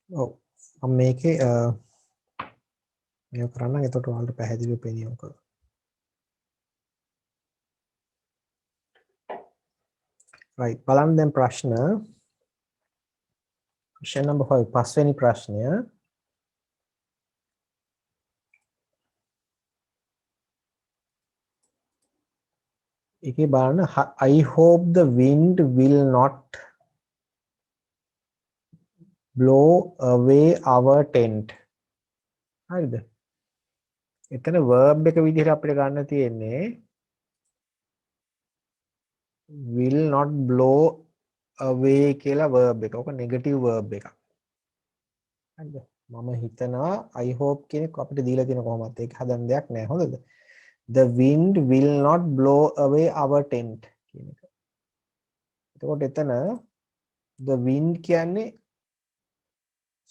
ඔව්. මම මේකේ මේක කරන්න එතකොට ඔයාලට පැහැදිලිව පේනවා මොකද. right බලන්න දැන් ප්‍රශ්න question number 5 පස්වෙනි ප්‍රශ්නය ඒකේ බලන්න I hope the wind will not blow away our tent. හරිද? එතන verb එක විදිහට අපිට ගන්න තියෙන්නේ will not blow away කියලා verb එක. ඔක negative verb එකක්. හරිද? මම හිතනවා I hope කියන එක අපිට දීලා තියෙන කොහොමද ඒක හදන්න දෙයක් නැහැ. හොඳද? The wind will not blow away our tent කියන එක. එතකොට එතන the wind කියන්නේ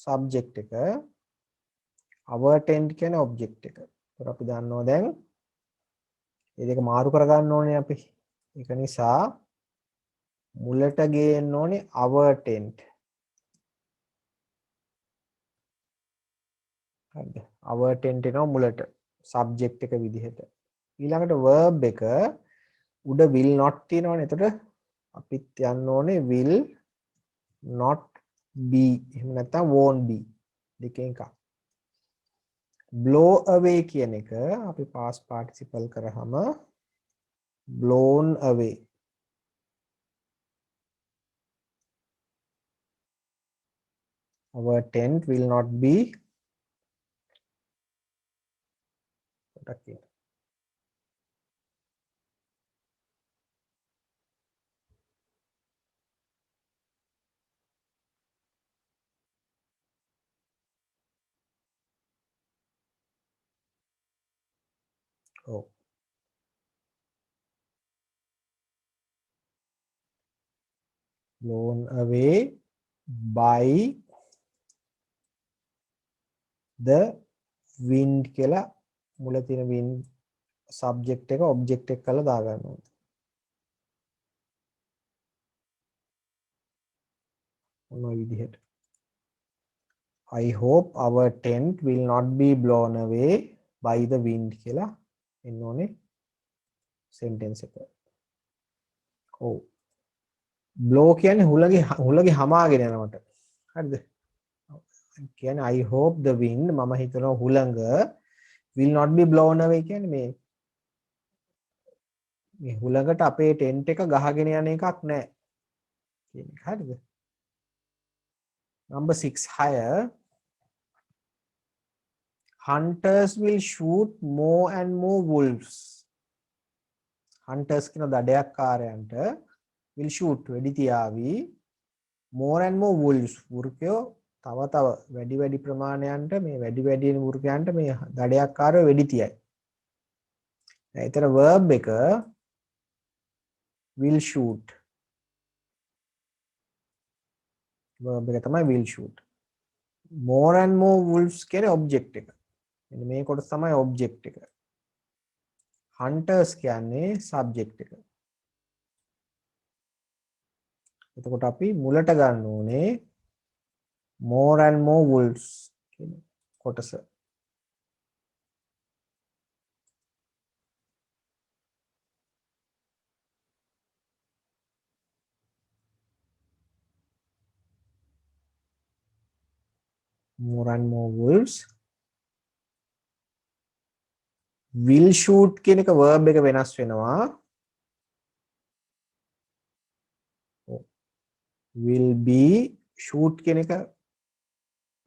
subject එක, our tent කියන්නේ object එක. ඒතර අපි දන්නවා දැන් මේ දෙක මාරු කර ගන්න ඕනේ අපි. ඒක නිසා මුලට ගේන්න ඕනේ our tent. හරිද? our tent එනවා මුලට subject එක විදිහට. ඊළඟට verb එක උඩ will not තියෙනවනේ. එතකොට අපිත් යන්න ඕනේ will not be. එහෙම නැත්නම් won't be. දෙකෙන් එකක්. blow away කියන එක අපි past participle කරාම blown away. Our tent will not be protected. Oh. Blown away by the wind කියලා මුල තියෙන wind subject එක object එක කරලා දා ගන්න ඕනේ. මොන විදිහට? I hope our tent will not be blown away by the wind කියලා එන්න ඕනේ sentence එක. ඔව්. blow කියන්නේ හුලගේ හමාගෙන යනවට. හරිද? කියන්නේ I hope the wind මම හිතනවා හුලඟ will not be blown away කියන්නේ මේ හුලඟට අපේ ටෙන්ට් එක ගහගෙන යන එකක් නැහැ කියන එක. හරිද? number 6 higher hunters will shoot more and more wolves. hunters කියන දඩයක්කාරයන්ට will shoot වෙඩි තියාවි more and more wolves වෘකයෝ තව වැඩි ප්‍රමාණයන්ට මේ වැඩි වෘකයන්ට මේ දඩයක්කාරයෝ වෙඩි තියයි. ඒතර verb එක will shoot. verb එක තමයි will shoot. more and more wolves කියන්නේ object එක. මෙන්න මේ කොටස තමයි object එක. hunters කියන්නේ subject එක. එතකොට අපි මුලට ගන්න ඕනේ more and more wolves කියන කොටස. more and more wolves will shoot කියන එක verb එක වෙනස් වෙනවා. will be shoot කියන එක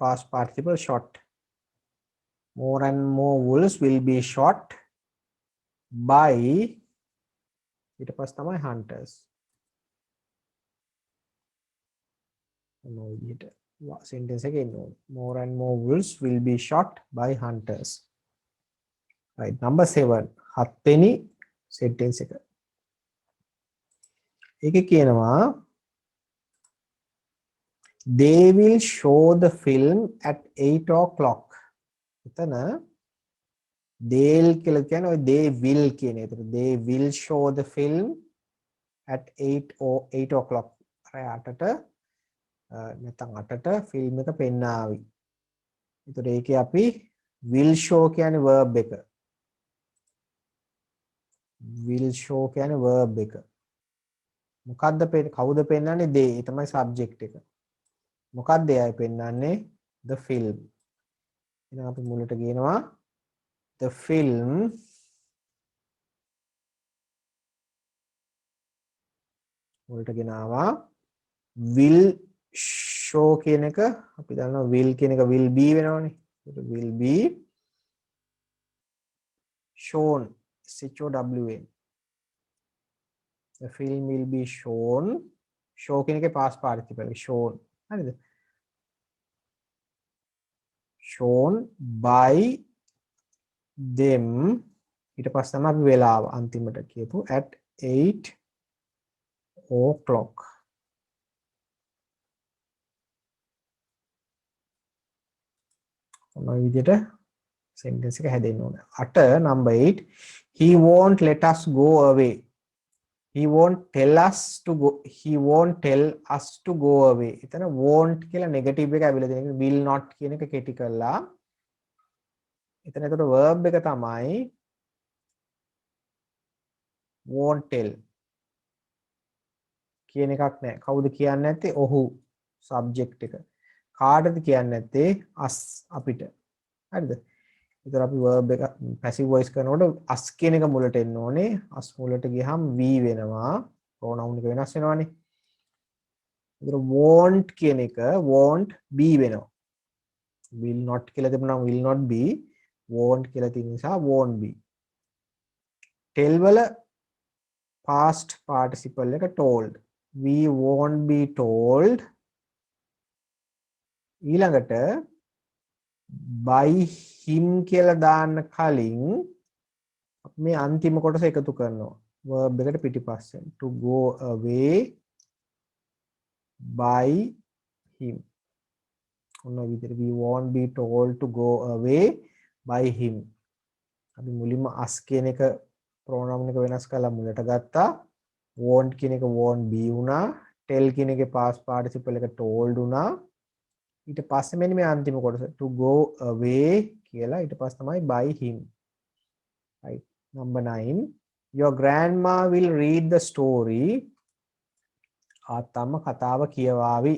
past participle shot. more and more wolves will be shot by ඊට පස්සේ තමයි hunters. මොන විදිහට sentence එකේ ඉන්න ඕනේ. more and more wolves will be shot by hunters. right, number 7 හත්වෙනි sentence එක. ඒකේ කියනවා they will show the film at 8 o'clock. එතන they'll කියලා කියන්නේ ඔය they will කියන එක. they will show the film at 8 o'clock. රෑ 8ට නැත්නම් 8ට ෆිල්ම් එක පෙන්නාවි. ඒතකොට ඒකේ අපි will show කියන්නේ verb එක. will show කියන්නේ verb එක. මොකද්ද කවුද පෙන්වන්නේ? they. ඒ තමයි subject එක. මොකක්ද එයයි පෙන්වන්නේ? the film. එහෙනම් අපි මුලට කියනවා the film මුලට ගෙනාවා will show කියන එක අපි දන්නවා will කියන එක will be වෙනවනේ. ඒක will be shown shown. the film will be shown. show කියන එකේ past participle shown. හරිද? shown by them ඊට පස්සේ තමයි අපි වෙලාව අන්තිමට කියපු at 8 o'clock. ඔන්න විදිහට sentence එක හැදෙන්න ඕනේ. 8 number 8 he won't let us go away. he won't tell us to go. he won't tell us to go away. එතන won't කියලා negative එක ඇවිල්ලා තියෙන එක will not කියන එක කෙටි කරලා එතන ඒකට verb එක තමයි won't tell කියන එකක් නැහැ. කවුද කියන්නේ නැත්තේ? ඔහු subject එක. කාටද කියන්නේ නැත්තේ? us අපිට. හරිද? ඒතර අපි verb එක passive voice කරනකොට us කියන එක මුලට එන්න ඕනේ. us මුලට ගියහම we වෙනවා. pronoun එක වෙනස් වෙනවානේ. ඒතර won't කියන එක won't be වෙනවා. will not කියලා තිබුණා will not be. won't කියලා තියෙන නිසා won't be. tell වල past participle එක told. we won't be told. ඊළඟට by him කියලා දාන්න කලින් මේ අන්තිම කොටස එකතු කරනවා verb එකට පිටිපස්සෙන් to go away by him. ඔන්න විදිහට we won't be told to go away by him. අපි මුලින්ම us කියන එක pronoun එක වෙනස් කරලා මුලට ගත්තා. won't කියන එක won't be වුණා. tell කියන එකේ past participle එක told වුණා. ඊට පස්සේ මෙන්න මේ අන්තිම කොටස to go away කියලා ඊට පස්සේ තමයි by him. right, number 9 your grandma will read the story. ආතම්ම කතාව කියවාවි.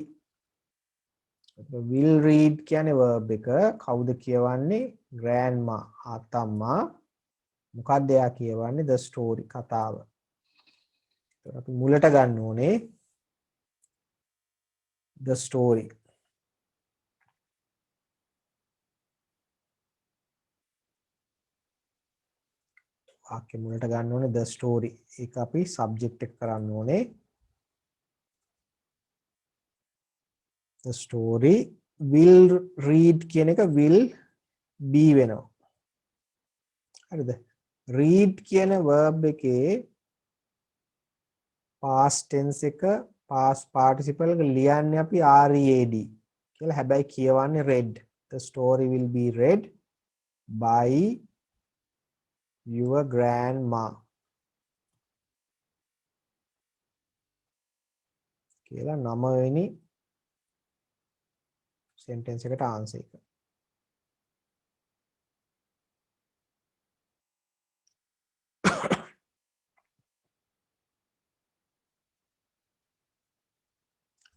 will read කියන්නේ verb එක. කවුද කියවන්නේ? grandma ආතම්මා. මොකක්ද එයා කියවන්නේ? the story කතාව. අපි මුලට ගන්න ඕනේ the story. වාක්‍ය මුලට ගන්න ඕනේ the story. ඒක අපි subject එක කරන්න ඕනේ. the story will read කියන එක will be වෙනවා. හරිද? read කියන verb එකේ past tense එක past participle එක ලියන්නේ අපි read කියලා. හැබැයි කියවන්නේ read. the story will be read by your grandma කියලා 9 වෙනි sentence එකට answer එක.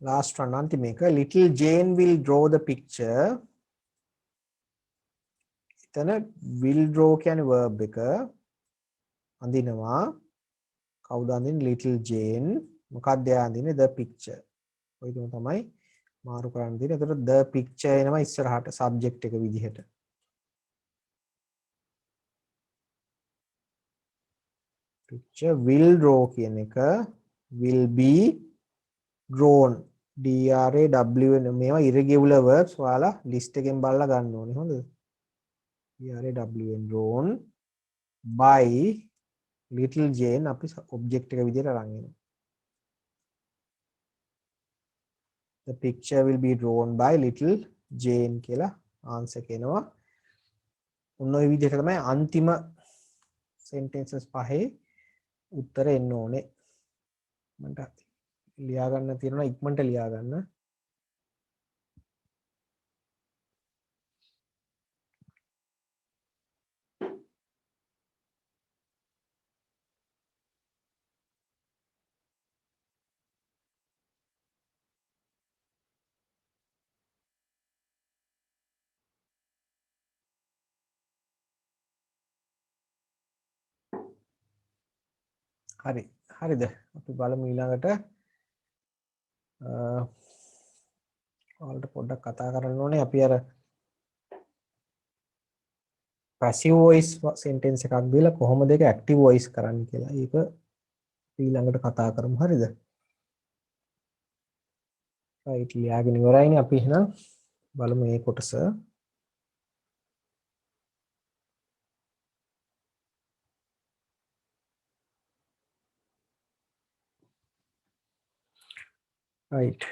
last one අන්තිම එක little Jane will draw the picture. එතන will draw කියන්නේ verb එක. අඳිනවා. කවුද අඳින්නේ? little Jane. මොකක්ද එයා අඳින්නේ? the picture. ඔය තුන තමයි මාරු කරන්න තියෙන්නේ. එතකොට the picture එනවා ඉස්සරහට subject එක විදිහට. picture will draw කියන එක will be drawn DRAWN මේවා irregular verbs ඔයාලා list එකෙන් බලලා ගන්න ඕනේ හොඳද DRAWN drawn by little Jane අපි object එක විදිහට අරන් එනවා the picture will be drawn by little Jane කියලා answer කෙනවා ඔන්න ඔය විදිහට තමයි අන්තිම sentences පහේ උත්තර එන්න ඕනේ මට ලියා ගන්න තියෙනවා ඉක්මනට ලියා ගන්න හරි හරිද අපි බලමු ඊළඟට ඔයාලට පොඩ්ඩක් කතා කරන්න ඕනේ අපි අර passive voice sentence එකක් දීලා කොහොමද ඒක active voice කරන්න කියලා ඒක ඊළඟට කතා කරමු හරිද right ලියාගෙන ඉවරයිනේ අපි එහෙනම් බලමු මේ කොටස right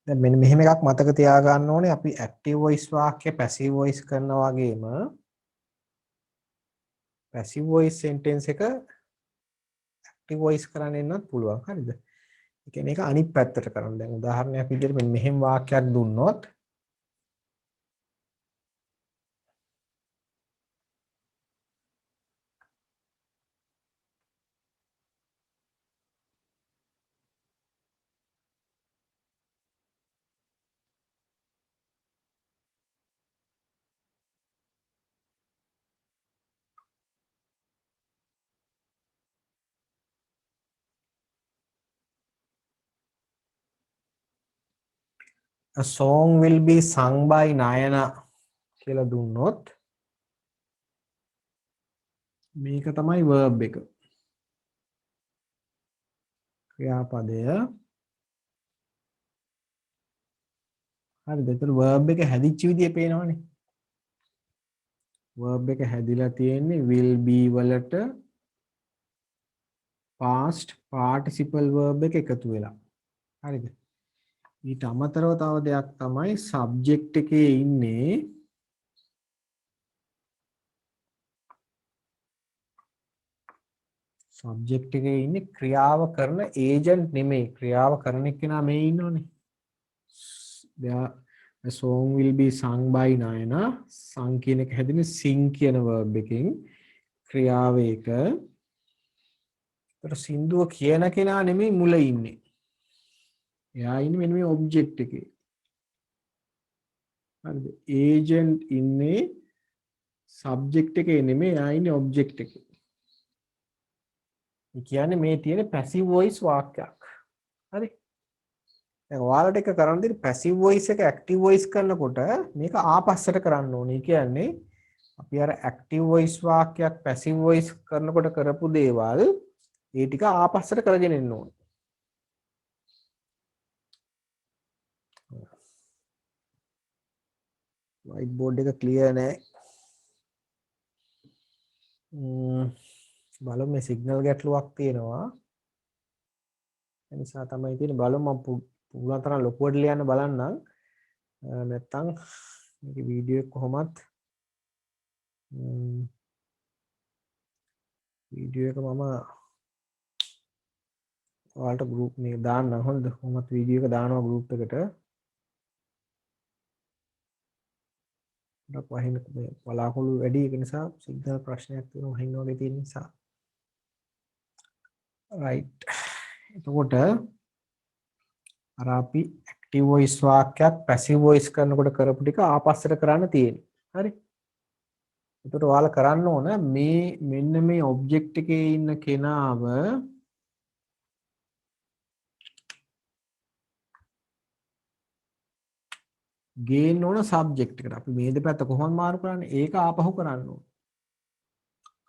දැන් මෙන්න මෙහෙම එකක් මතක තියාගන්න ඕනේ අපි active voice වාක්‍ය passive voice කරනවා වගේම passive voice sentence එක active voice කරන්න එන්නත් පුළුවන් හරිද ඒ කියන්නේ ඒක අනිත් පැත්තට කරන්න දැන් උදාහරණයක් විදිහට මෙන්න මෙහෙම වාක්‍යයක් දුන්නොත් a song will be sung by Nayana කියලා දුන්නොත් මේක තමයි verb එක ක්‍රියාපදය හරිද එතන verb එක හැදිච්ච විදිය පේනවනේ verb එක හැදිලා තියෙන්නේ will be වලට past participle verb එක එකතු වෙලා හරිද ඊට අමතරව තව දෙයක් තමයි subject එකේ ඉන්නේ subject එකේ ඉන්නේ ක්‍රියාව කරන agent නෙමෙයි ක්‍රියාව කරන කෙනා මේ ඉන්නෝනේ the song will be sung by Nayana sung කියන එක හැදෙන්නේ sing කියන verb එකෙන් ක්‍රියාව එක ඒතර සින්දුව කියන කෙනා නෙමෙයි මුල ඉන්නේ එයා ඉන්නේ මෙන්න මේ object එකේ හරිද agent ඉන්නේ subject එකේ නෙමෙයි එයා ඉන්නේ object එකේ ඒ කියන්නේ මේ තියෙන passive voice වාක්‍යයක් හරි දැන් ඔයාලට එක කරන්න දෙන්නේ passive voice එක active voice කරනකොට මේක ආපස්සට කරන්න ඕනේ. ඒ කියන්නේ අපි අර active voice වාක්‍යයක් passive voice කරනකොට කරපු දේවල් ඒ ටික ආපස්සට කරගෙන එන්න ඕනේ. white board එක clear නෑ. බලමු මේ signal ගැටලුවක් තියෙනවා. ඒ නිසා තමයි තියෙන්නේ බලමු මම පුළුවන් තරම් ලොකුවට ලියන්න බලන්නම්. නැත්තම් මේකේ වීඩියෝ එක කොහොමත් වීඩියෝ එක මම ඔයාලට ගෲප් මේ දාන්න හොඳද කොහොමත් වීඩියෝ එක දානවා ගෲප් එකට ඩක් වහින්න මේ බලාකුළු වැඩි ඒක නිසා සිග්නල් ප්‍රශ්නයක් තියෙනවා වහින්න වගේ තියෙන නිසා රයිට් එතකොට අර අපි ඇක්ටිව් වොයිස් වාක්‍යයක් පැසිව් වොයිස් කරනකොට කරපු ටික ආපස්සට කරන්න තියෙන්නේ. හරි. එතකොට ඔයාලා කරන්න ඕන මේ මෙන්න මේ ඔබ්ජෙක්ට් එකේ ඉන්න කෙනාව ගේන්න ඕන සබ්ජෙක්ට් එකට. අපි මේ දෙපැත්ත කොහොමද මාරු කරන්නේ? ඒක ආපහු කරන්න ඕන.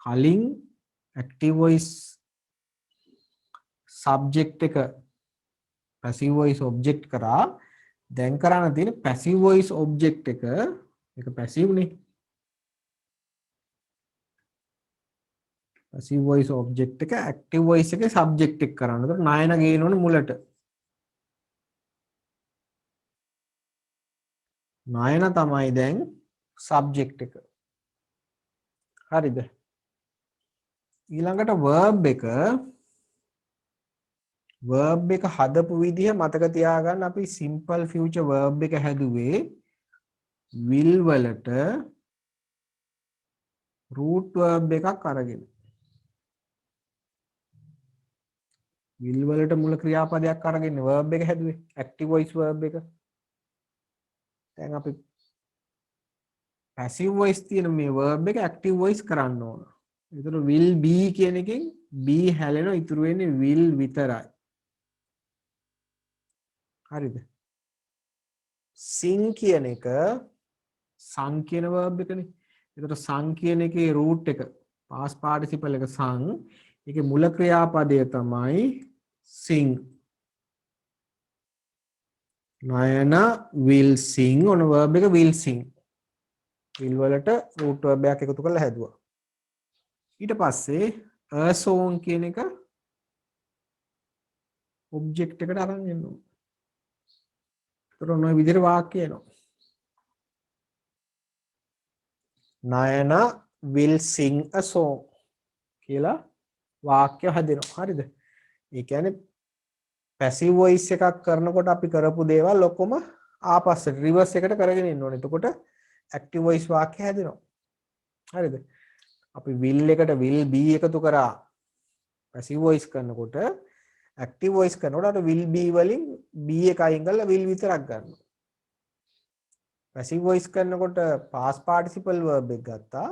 කලින් ඇක්ටිව් වොයිස් සබ්ජෙක්ට් එක පැසිව් වොයිස් ඔබ්ජෙක්ට් කරා දැන් කරන්න තියෙන පැසිව් වොයිස් ඔබ්ජෙක්ට් එක ඒක පැසිව් නේ පැසිව් වොයිස් ඔබ්ජෙක්ට් එක ඇක්ටිව් වොයිස් එකේ සබ්ජෙක්ට් එක කරන්න. ඒතර නයන ගේන්න ඕනේ මුලට. නයන තමයි දැන් සබ්ජෙක්ට් එක. හරිද? ඊළඟට verb එක හදපු විදිහ මතක තියාගන්න අපි simple future verb එක හැදුවේ will වලට root verb එකක් අරගෙන. will වලට මුල ක්‍රියාපදයක් අරගෙන verb එක හැදුවේ active voice verb එක. දැන් අපි passive voice තියෙන මේ verb එක active voice කරන්න ඕන. ඒතර will be කියන එකෙන් be හැලෙනවා ඉතුරු වෙන්නේ will විතරයි. හරිද? sing කියන එක sang කියන verb එකනේ. ඒතර sang කියන එකේ root එක past participle එක sang ඒකේ මුල ක්‍රියාපදය තමයි sing. නයන will sing ඔන verb එක will sing. will වලට root verb එකක් එකතු කරලා හැදුවා. ඊට පස්සේ a song කියන එක ඔබ්ජෙක්ට් එකට අරන් එන්න ඕනේ. ඒතර ඔන්න ඔය විදිහට වාක්‍ය එනවා. නයන will sing a song කියලා වාක්‍ය හැදෙනවා. හරිද? ඒ කියන්නේ පැසිව් වොයිස් එකක් කරනකොට අපි කරපු දේවල් ඔක්කොම ආපස්සට රිවර්ස් එකට කරගෙන ඉන්න ඕනේ. එතකොට ඇක්ටිව් වොයිස් වාක්‍ය හැදෙනවා. හරිද? අපි will එකට will be එකතු කරා පැසිව් වොයිස් කරනකොට ඇක්ටිව් වොයිස් කරනකොට අර will be වලින් be එක අයින් කරලා will විතරක් ගන්නවා. පැසිව් වොයිස් කරනකොට past participle verb එක ගත්තා.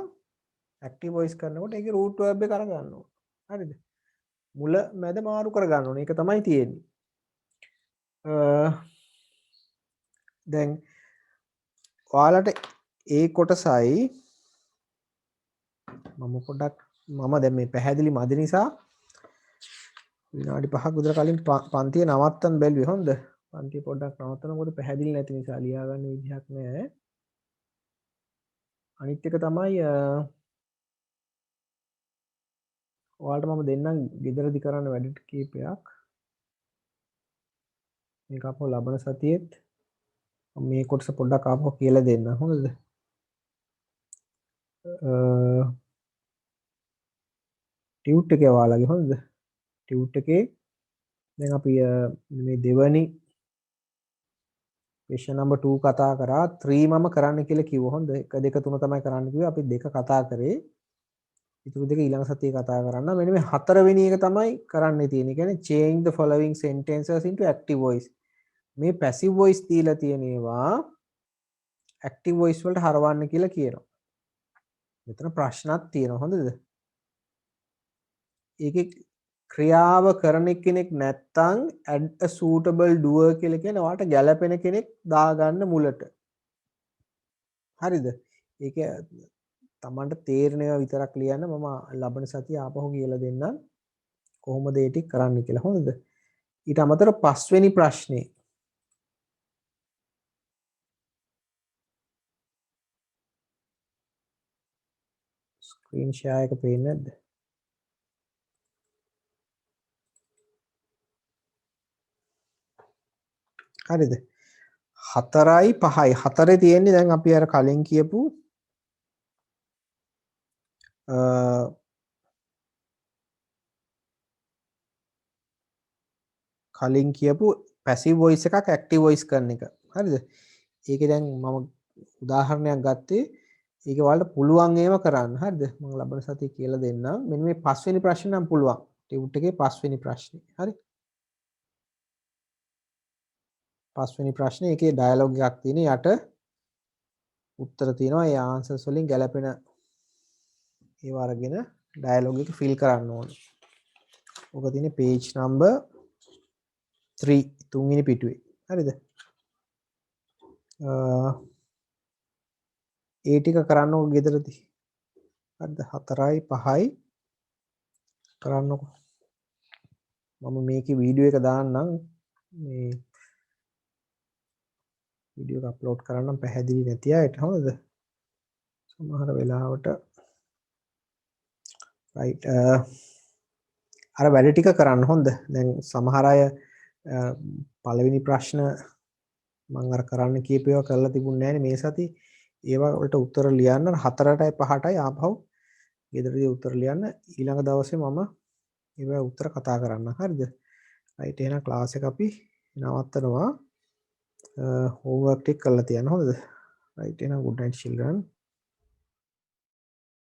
ඇක්ටිව් වොයිස් කරනකොට ඒකේ root verb එක අරන් ගන්නවා. හරිද? මුල මැද මාරු කර ගන්න ඕනේ. ඒක තමයි තියෙන්නේ. දැන් ඔයාලට ඒ කොටසයි මම පොඩ්ඩක් මම දැන් මේ පැහැදිලි මදි නිසා විනාඩි 5ක් විතර කලින් පන්තිය නවත්තන්න බැලුවේ හොඳ පන්තිය පොඩ්ඩක් නවත්තනකොට පැහැදිලි නැති නිසා ලියා ගන්න විදිහක් නැහැ අනිත් එක තමයි ඔයාලට මම දෙන්නම් ගෙදරදි කරන්න වැඩ කීපයක් මේක අපෝ ලබන සතියේත් මේ කොටස පොඩ්ඩක් ආපහු කියලා දෙන්න හොඳද ටියුට් එකේ ඔයාලගේ හොඳද ටියුට් එකේ දැන් අපි මේ දෙවනි question number 2 කතා කරා 3 මම කරන්න කියලා කිව්වා හොඳ 1 2 3 තමයි කරන්න කිව්වේ අපි 2 කතා කරේ ඉතුරු දෙක ඊළඟ සතියේ කතා කරන්න මෙන්න මේ හතරවෙනි එක තමයි කරන්න තියෙන්නේ කියන්නේ change the following sentences into active voice මේ passive voice දීලා තියෙන ඒවා active voice වලට හරවන්න කියලා කියනවා මෙතන ප්‍රශ්නක් තියෙනවා හොඳද ඒකේ ක්‍රියාව කරන කෙනෙක් නැත්තම් add a suitable doer කියලා කියන්නේ ඔයාලට ගැළපෙන කෙනෙක් දාගන්න මුලට. හරිද? ඒක තමන්ට තේරෙනවා විතරක් ලියන්න මම ලබන සතිය ආපහු කියලා දෙන්නම් කොහොමද ඒ ටික කරන්න කියලා. හොඳද? ඊට අමතරව පස්වෙනි ප්‍රශ්නේ ස්ක්‍රීන් ෂෙයා එක පේන්නේ නැද්ද? හරිද 4යි 5යි 4 තියෙන්නේ දැන් අපි අර කලින් කියපු පැසිව් වොයිස් එකක් ඇක්ටිව් වොයිස් කරන එක. හරිද? ඒකේ දැන් මම උදාහරණයක් ගත්තේ ඒක ඔයාලට පුළුවන් ඒව කරන්න. හරිද? මම ලබන සතියේ කියලා දෙන්නම්. මෙන්න මේ 5 වෙනි ප්‍රශ්නේ නම් පුළුවන්. ටියුට් එකේ 5 වෙනි ප්‍රශ්නේ. හරි? 5 වෙනි ප්‍රශ්නේ ඒකේ ඩයලොග් එකක් තියෙන යට උත්තර තියෙනවා. ඒ ආන්සර්ස් වලින් ගැලපෙන ඒවා අරගෙන ඩයලොග් එක ෆිල් කරන්න ඕනේ. ඔක තියෙන්නේ page number 3 තුන්වෙනි පිටුවේ. හරිද? ඒ ටික කරන්නකො ගෙදරදී. හරිද? 4යි 5යි කරන්නකො. මම මේකේ වීඩියෝ එක දාන්නම්. මේ වීඩියෝ එක අප්ලෝඩ් කරන්නම් පැහැදිලි නැති අයට. හරිද? සමහර වෙලාවට right අර වැඩ ටික කරන්න හොඳ. දැන් සමහර අය පළවෙනි ප්‍රශ්න මම අර කරන්න කියපු ඒවා කරලා තිබුණේ නැහැනේ මේ සතියේ. ඒවා වලට උත්තර ලියන්න 4ටයි 5ටයි ආපහු ගෙදරදී උත්තර ලියන්න. ඊළඟ දවසේ මම ඒවා උත්තර කතා කරන්න. හරිද? right එහෙනම් ක්ලාස් එක අපි නවත්තනවා. homework ටික කරලා තියන්න හොඳද? right එහෙනම් good night children.